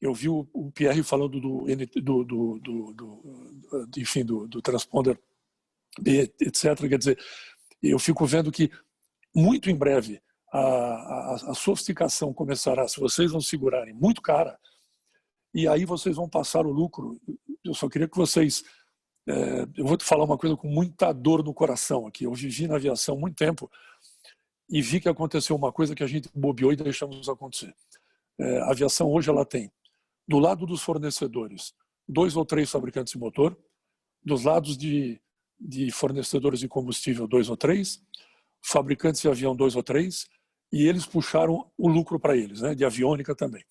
Eu vi o Pierre falando do transponder B, etc. Quer dizer, eu fico vendo que muito em breve a sofisticação começará, se vocês não segurarem, muito cara, e aí vocês vão passar o lucro. Eu só queria que vocês... eu vou te falar uma coisa com muita dor no coração aqui. Eu vivi na aviação há muito tempo e vi que aconteceu uma coisa que a gente bobeou e deixamos acontecer. A aviação hoje ela tem, do lado dos fornecedores, 2 ou 3 fabricantes de motor, dos lados de fornecedores de combustível, 2 ou 3, fabricantes de avião, 2 ou 3, e eles puxaram o lucro para eles, né, de aviônica também.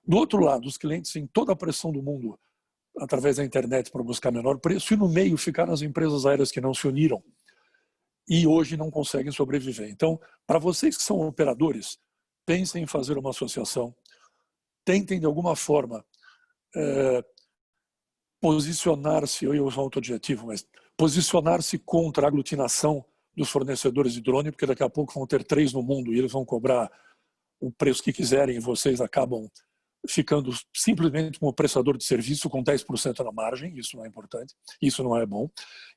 Do outro lado, os clientes têm toda a pressão do mundo através da internet para buscar menor preço, e no meio ficaram as empresas aéreas que não se uniram e hoje não conseguem sobreviver. Então, para vocês que são operadores, pensem em fazer uma associação, tentem de alguma forma posicionar-se, eu ia usar um adjetivo, mas posicionar-se contra a aglutinação dos fornecedores de drone, porque daqui a pouco vão ter 3 no mundo e eles vão cobrar o preço que quiserem e vocês acabam ficando simplesmente como prestador de serviço com 10% na margem. Isso não é importante, isso não é bom.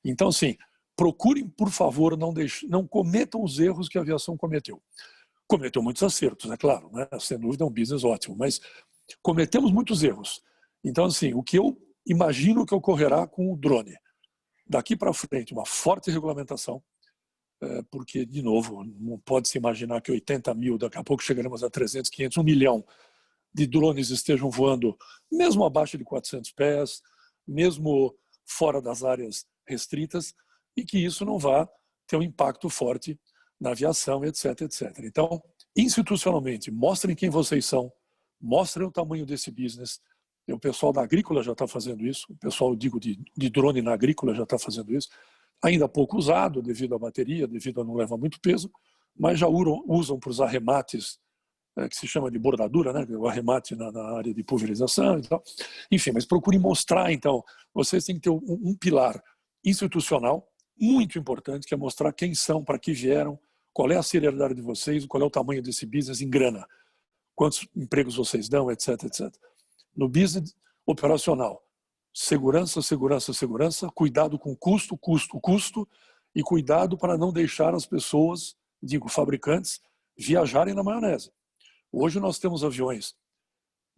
Então, assim, procurem, por favor, não cometam os erros que a aviação cometeu. Cometeu muitos acertos, é claro, né? Sem dúvida é um business ótimo, mas cometemos muitos erros. Então, assim, o que eu imagino que ocorrerá com o drone? Daqui para frente, uma forte regulamentação, porque, de novo, não pode se imaginar que 80 mil, daqui a pouco chegaremos a 300, 500, 1 milhão de drones estejam voando, mesmo abaixo de 400 pés, mesmo fora das áreas restritas, e que isso não vá ter um impacto forte na aviação, etc, etc. Então, institucionalmente, mostrem quem vocês são, mostrem o tamanho desse business. O pessoal da agrícola já está fazendo isso, o pessoal, digo, de drone na agrícola já está fazendo isso, ainda pouco usado devido à bateria, devido a não levar muito peso, mas já usam para os arremates, que se chama de bordadura, né? O arremate na área de pulverização e tal. Enfim, mas procurem mostrar, então, vocês têm que ter um pilar institucional muito importante, que é mostrar quem são, para que vieram, qual é a seriedade de vocês, qual é o tamanho desse business em grana, quantos empregos vocês dão, etc, etc. No business operacional, segurança, segurança, segurança, cuidado com custo, custo, custo, e cuidado para não deixar as pessoas, digo, fabricantes, viajarem na maionese. Hoje nós temos aviões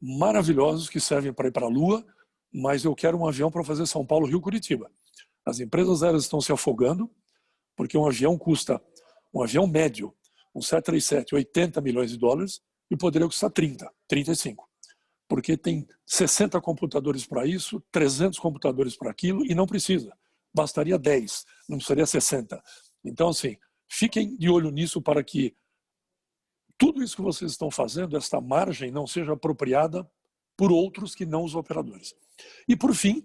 maravilhosos que servem para ir para a Lua, mas eu quero um avião para fazer São Paulo, Rio, Curitiba. As empresas aéreas estão se afogando, porque um avião custa, um avião médio, um 737, 80 milhões de dólares, e poderia custar 30, 35. Porque tem 60 computadores para isso, 300 computadores para aquilo, e não precisa. Bastaria 10, não precisaria 60. Então, assim, fiquem de olho nisso para que tudo isso que vocês estão fazendo, esta margem, não seja apropriada por outros que não os operadores. E, por fim,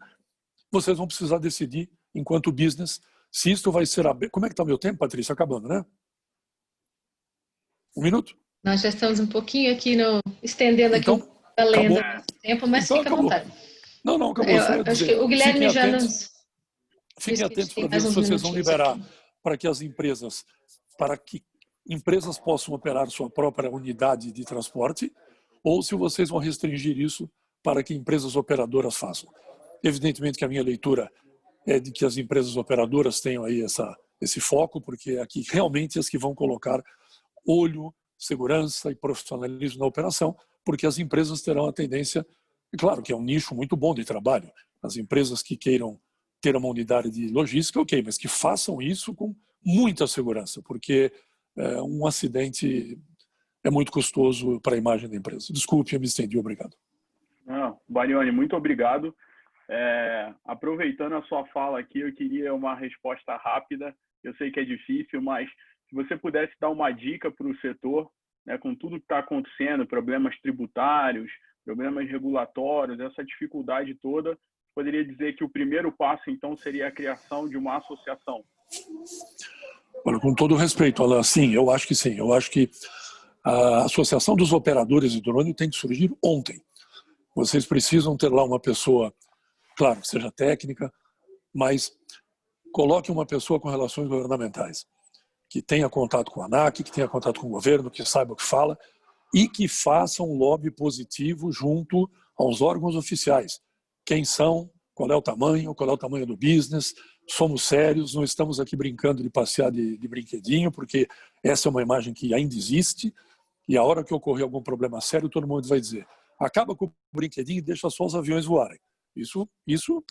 vocês vão precisar decidir, enquanto business, se isto vai ser aberto. Como é que está o meu tempo, Patrícia? Acabando, né? 1 minuto?
Nós já estamos um pouquinho aqui estendendo aqui
então,
a lenda do tempo, mas
então,
fica à vontade.
Não, acabou.
Acho que o Guilherme já nos...
Fiquem atentos para ver se vocês vão liberar para que empresas possam operar sua própria unidade de transporte, ou se vocês vão restringir isso para que empresas operadoras façam. Evidentemente que a minha leitura é de que as empresas operadoras tenham aí esse foco, porque é aqui realmente as que vão colocar olho, segurança e profissionalismo na operação, porque as empresas terão a tendência, claro que é um nicho muito bom de trabalho, as empresas que queiram ter uma unidade de logística, ok, mas que façam isso com muita segurança, porque um acidente é muito custoso para a imagem da empresa. Desculpe, eu me estendi, obrigado.
Não, Barioni, muito obrigado. Aproveitando a sua fala aqui, eu queria uma resposta rápida. Eu sei que é difícil, mas se você pudesse dar uma dica para o setor, né, com tudo que está acontecendo, problemas tributários, problemas regulatórios, essa dificuldade toda, poderia dizer que o primeiro passo, então, seria a criação de uma associação?
Olha, com todo o respeito, Alain, sim, eu acho que sim. Eu acho que a Associação dos Operadores de Drone tem que surgir ontem. Vocês precisam ter lá uma pessoa claro, que seja técnica, mas coloque uma pessoa com relações governamentais, que tenha contato com a ANAC, que tenha contato com o governo, que saiba o que fala e que faça um lobby positivo junto aos órgãos oficiais. Quem são, qual é o tamanho do business, somos sérios, não estamos aqui brincando de passear de brinquedinho, porque essa é uma imagem que ainda existe e a hora que ocorrer algum problema sério, todo mundo vai dizer, acaba com o brinquedinho e deixa só os aviões voarem. Isso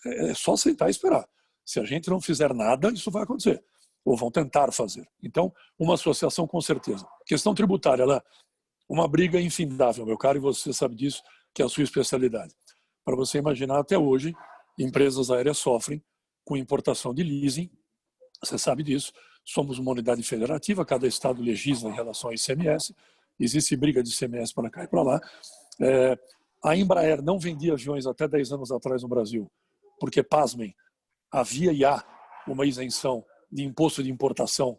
é só aceitar e esperar. Se a gente não fizer nada, isso vai acontecer. Ou vão tentar fazer. Então, uma associação com certeza. Questão tributária, lá, uma briga infindável, meu caro, e você sabe disso, que é a sua especialidade. Para você imaginar, até hoje, empresas aéreas sofrem com importação de leasing, você sabe disso, somos uma unidade federativa, cada estado legisla em relação ao ICMS, existe briga de ICMS para cá e para lá. A Embraer não vendia aviões até 10 anos atrás no Brasil, porque, pasmem, havia e há uma isenção de imposto de importação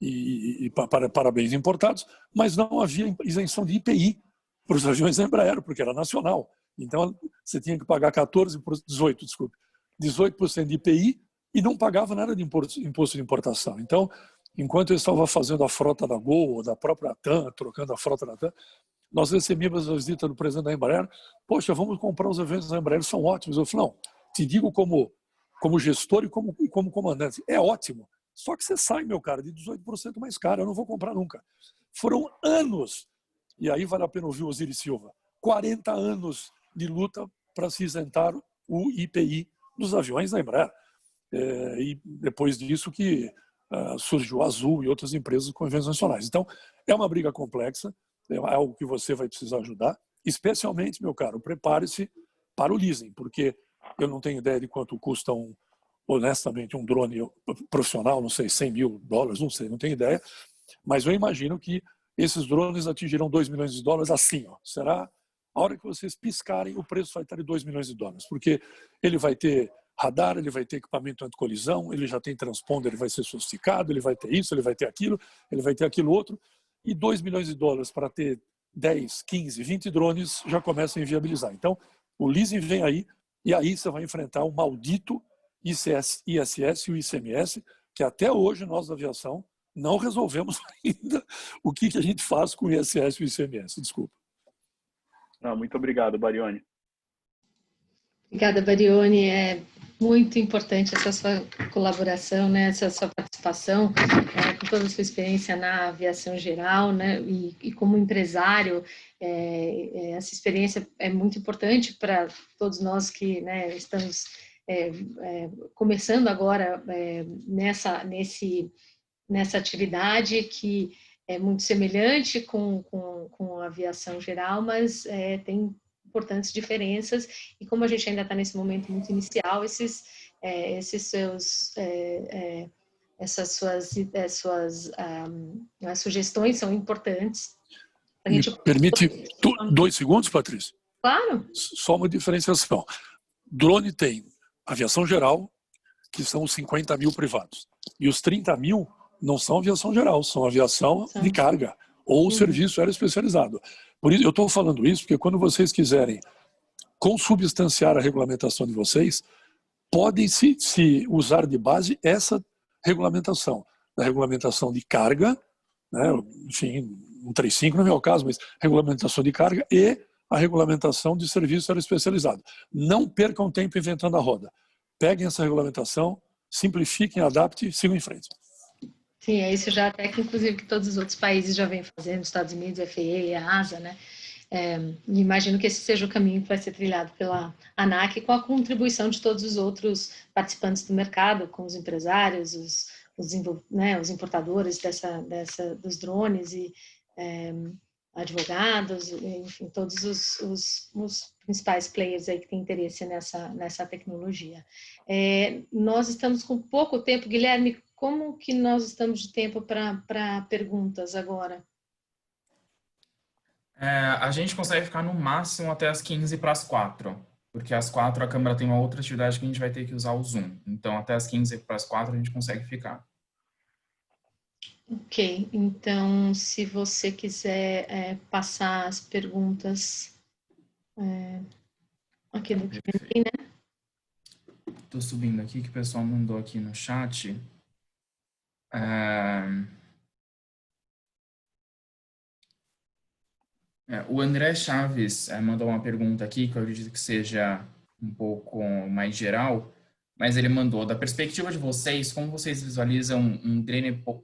e para bens importados, mas não havia isenção de IPI para os aviões da Embraer, porque era nacional. Então, você tinha que pagar 18% de IPI e não pagava nada de imposto de importação. Então, enquanto eu estava fazendo a frota da Gol, ou da própria TAM, trocando a frota da TAM, nós recebíamos a visita do presidente da Embraer, poxa, vamos comprar os aviões da Embraer, são ótimos. Eu falei, não, te digo como gestor e como comandante, é ótimo, só que você sai, meu cara, de 18% mais caro, eu não vou comprar nunca. Foram anos, e aí vale a pena ouvir o Osiris Silva, 40 anos de luta para se isentar o IPI dos aviões da Embraer. E depois disso que surgiu a Azul e outras empresas com aviões nacionais. Então, é uma briga complexa, é algo que você vai precisar ajudar, especialmente, meu caro, prepare-se para o leasing, porque eu não tenho ideia de quanto custa honestamente, um drone profissional, não sei, $100 mil, não sei, não tenho ideia, mas eu imagino que esses drones atingirão $2 milhões assim, ó. Será a hora que vocês piscarem, o preço vai estar de $2 milhões, porque ele vai ter radar, ele vai ter equipamento anti-colisão, ele já tem transponder, ele vai ser sofisticado, ele vai ter isso, ele vai ter aquilo, ele vai ter aquilo outro, e $2 milhões para ter 10, 15, 20 drones já começa a inviabilizar. Então, o leasing vem aí, e aí você vai enfrentar o maldito ISS e o ICMS, que até hoje nós da aviação não resolvemos ainda o que a gente faz com o ISS e o ICMS. Desculpa.
Muito obrigado, Barione.
Obrigada, Barione. É muito importante essa sua colaboração, né? Essa sua participação, com toda a sua experiência na aviação geral, né? E como empresário, essa experiência é muito importante para todos nós que, né, estamos começando agora nessa atividade que é muito semelhante com a aviação geral, mas tem importantes diferenças, e como a gente ainda está nesse momento muito inicial, essas suas sugestões são importantes.
Me permite 2 segundos, Patrícia?
Claro.
Só uma diferenciação. Drone tem aviação geral, que são os 50 mil privados, e os 30 mil não são aviação geral, são aviação de carga ou serviço aéreo especializado. Por isso, eu estou falando isso porque quando vocês quiserem consubstanciar a regulamentação de vocês, podem se usar de base essa regulamentação, da regulamentação de carga, né? Enfim, 135 no meu caso, mas regulamentação de carga e a regulamentação de serviço aéreo especializado. Não percam tempo inventando a roda. Peguem essa regulamentação, simplifiquem, adaptem e sigam em frente.
Sim, é isso já até que, inclusive, que todos os outros países já vêm fazendo, Estados Unidos, a FAA e a ASA, né? Imagino que esse seja o caminho que vai ser trilhado pela ANAC, com a contribuição de todos os outros participantes do mercado, com os empresários, os importadores dos drones e advogados, enfim, todos os principais players aí que têm interesse nessa tecnologia. Nós estamos com pouco tempo, Guilherme, como que nós estamos de tempo para perguntas agora?
A gente consegue ficar no máximo até as 15 para as 4, porque às 4 a Câmara tem uma outra atividade que a gente vai ter que usar o Zoom. Então, até as 15 para as 4 a gente consegue ficar.
Ok, então, se você quiser passar as perguntas aqui no Q&A, né?
Estou subindo aqui, que o pessoal mandou aqui no chat. O André Chaves mandou uma pergunta aqui, que eu acredito que seja um pouco mais geral, mas ele mandou: da perspectiva de vocês, como vocês visualizam um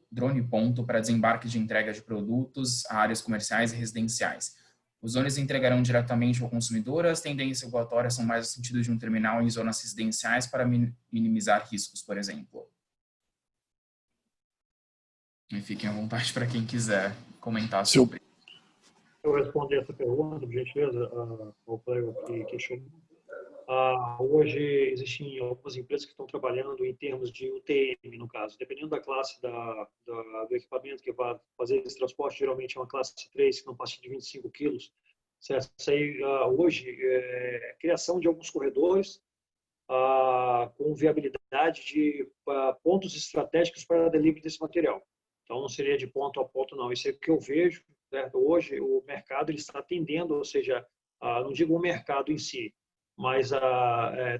drone ponto para desembarque de entrega de produtos a áreas comerciais e residenciais? Os drones entregarão diretamente ao consumidor, as tendências regulatórias são mais no sentido de um terminal em zonas residenciais para minimizar riscos, por exemplo? E fiquem à vontade para quem quiser comentar sobre.
Eu responder essa pergunta, por gentileza, ao colega que questionou. Hoje existem algumas empresas que estão trabalhando em termos de UTM, no caso. Dependendo da classe do equipamento que vai fazer esse transporte, geralmente é uma classe 3, que não passa de 25 quilos. Certo? Isso aí, hoje, é criação de alguns corredores com viabilidade de pontos estratégicos para delivery desse material. Então, não seria de ponto a ponto, não. Isso é o que eu vejo. Certo? Hoje, o mercado ele está atendendo, ou seja, não digo o mercado em si, mas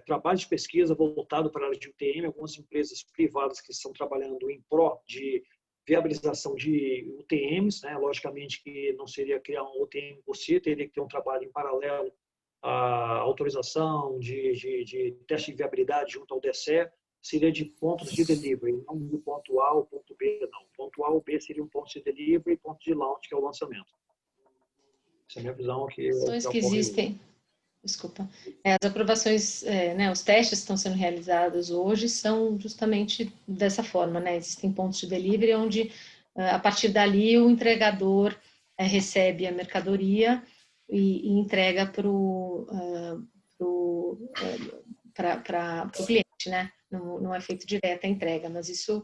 trabalho de pesquisa voltado para a área de UTM, algumas empresas privadas que estão trabalhando em pró de viabilização de UTMs, né? Logicamente que não seria criar um UTM por si, teria que ter um trabalho em paralelo à autorização de teste de viabilidade junto ao DSE, seria de pontos de delivery, não do ponto A ao ponto B, não. Ponto A ou B seria um ponto de delivery e ponto de launch, que é o lançamento. Essa é a minha visão que
existem. Desculpa. As aprovações, né, os testes que estão sendo realizados hoje são justamente dessa forma, né? Existem pontos de delivery onde, a partir dali, o entregador recebe a mercadoria e entrega para o cliente, né? Não é feito direta a entrega, mas isso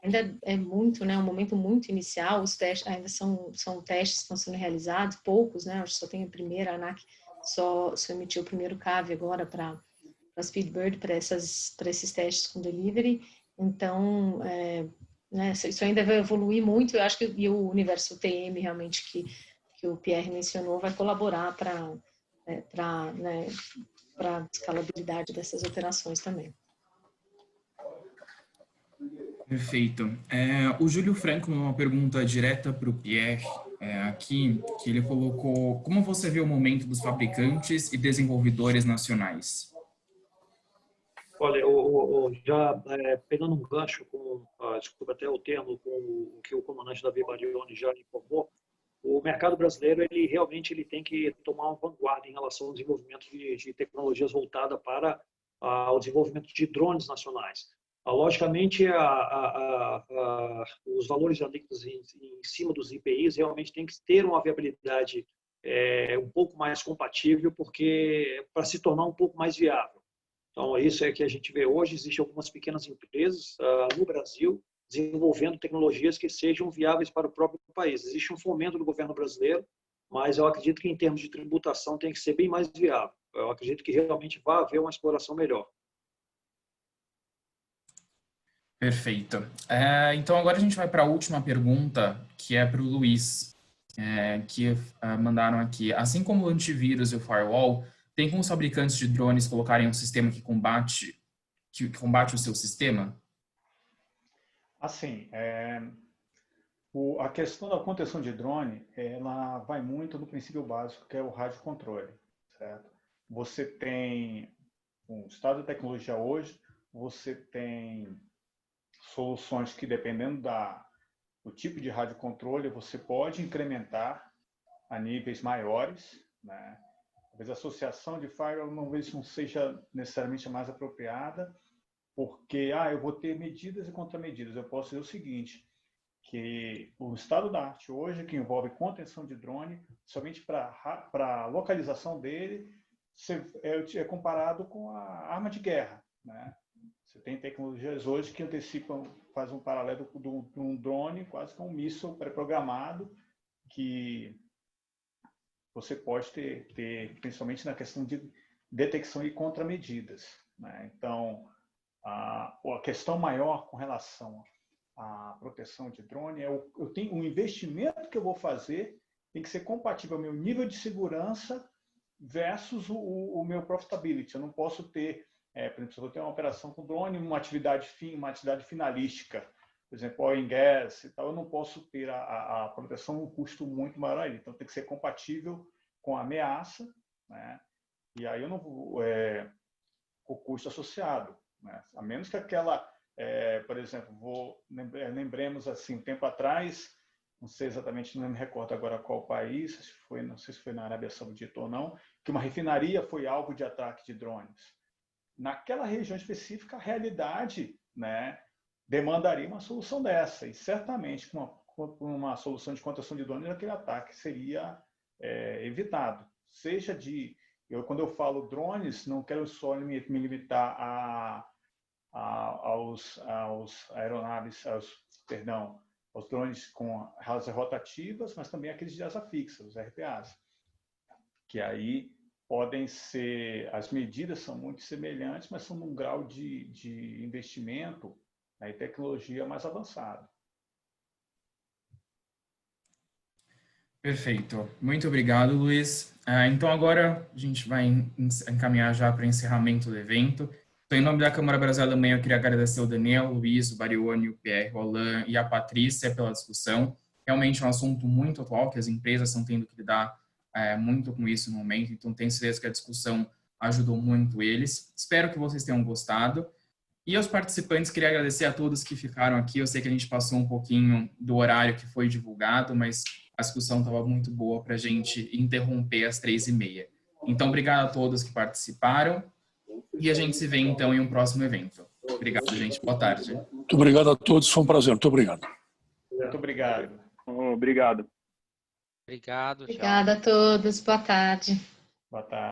ainda é muito, né? Um momento muito inicial. Os testes ainda são testes que estão sendo realizados, poucos, né? Acho que só tem a primeira, a ANAC só emitiu o primeiro CAV agora para Speedbird, para esses testes com delivery. Então, né, isso ainda vai evoluir muito. Eu acho que o universo TM, realmente, que o Pierre mencionou, vai colaborar para a escalabilidade dessas operações também.
Perfeito. O Júlio Franco, uma pergunta direta para o Pierre, aqui, que ele colocou: como você vê o momento dos fabricantes e desenvolvedores nacionais?
Olha, já pegando um gancho com, desculpa até o termo, com o que o comandante Davi Barioni já informou, o mercado brasileiro ele realmente tem que tomar uma vanguarda em relação ao desenvolvimento de tecnologias voltadas para o desenvolvimento de drones nacionais. Logicamente, os valores alíquotas em cima dos IPIs realmente tem que ter uma viabilidade um pouco mais compatível, porque para se tornar um pouco mais viável. Então, isso é que a gente vê hoje. Existem algumas pequenas empresas no Brasil desenvolvendo tecnologias que sejam viáveis para o próprio país. Existe um fomento do governo brasileiro, mas eu acredito que em termos de tributação tem que ser bem mais viável. Eu acredito que realmente vai haver uma exploração melhor.
Perfeito. Então, agora a gente vai para a última pergunta, que é para o Luiz, que mandaram aqui. Assim como o antivírus e o firewall, tem como os fabricantes de drones colocarem um sistema que combate o seu sistema?
Assim, a questão da contenção de drone, ela vai muito no princípio básico, que é o rádio controle, certo? Você tem um estado de tecnologia hoje, você tem soluções que, dependendo do tipo de rádio controle, você pode incrementar a níveis maiores, né? Talvez a associação de firewall não seja necessariamente a mais apropriada, porque eu vou ter medidas e contramedidas. Eu posso dizer o seguinte, que o estado da arte hoje, que envolve contenção de drone, somente para a localização dele, é comparado com a arma de guerra, né? Você tem tecnologias hoje que antecipam, faz um paralelo de um drone, quase que um míssil pré-programado, que você pode ter, principalmente na questão de detecção e contramedidas, né? Então, a questão maior com relação à proteção de drone eu tenho um investimento que eu vou fazer, tem que ser compatível ao meu nível de segurança versus o meu profitability. Eu não posso ter por exemplo, se eu tenho uma operação com drone, uma atividade finalística, por exemplo, oil and gas e tal, eu não posso ter a proteção um custo muito maior aí. Então, tem que ser compatível com a ameaça, né? E aí eu não vou, o custo associado, né? A menos que aquela, por exemplo, lembremos assim, um tempo atrás, não sei exatamente, não me recordo agora qual país, não sei se foi na Arábia Saudita ou não, que uma refinaria foi alvo de ataque de drones. Naquela região específica, a realidade, né, demandaria uma solução dessa, e certamente com uma solução de contenção de drones, aquele ataque seria evitado. Seja quando eu falo drones, não quero só me limitar aos aeronaves, aos drones com asas rotativas, mas também aqueles de asa fixa, os RPAs, que aí podem ser, as medidas são muito semelhantes, mas são num grau de investimento, né, e tecnologia mais avançado.
Perfeito. Muito obrigado, Luiz. Então, agora a gente vai encaminhar já para o encerramento do evento. Então, em nome da Câmara Brasil-Alemanha, eu queria agradecer o Daniel, o Luiz, o Barione, o Pierre, o Alain e a Patrícia pela discussão. Realmente é um assunto muito atual, que as empresas estão tendo que lidar muito com isso no momento, então tenho certeza que a discussão ajudou muito eles. Espero que vocês tenham gostado. E aos participantes, queria agradecer a todos que ficaram aqui. Eu sei que a gente passou um pouquinho do horário que foi divulgado, mas a discussão estava muito boa para a gente interromper às 3h30. Então, obrigado a todos que participaram e a gente se vê, então, em um próximo evento. Obrigado, gente. Boa tarde.
Muito obrigado a todos. Foi um prazer. Muito obrigado.
Muito obrigado.
Obrigado.
Obrigado.
Obrigada a todos. Boa tarde.
Boa tarde.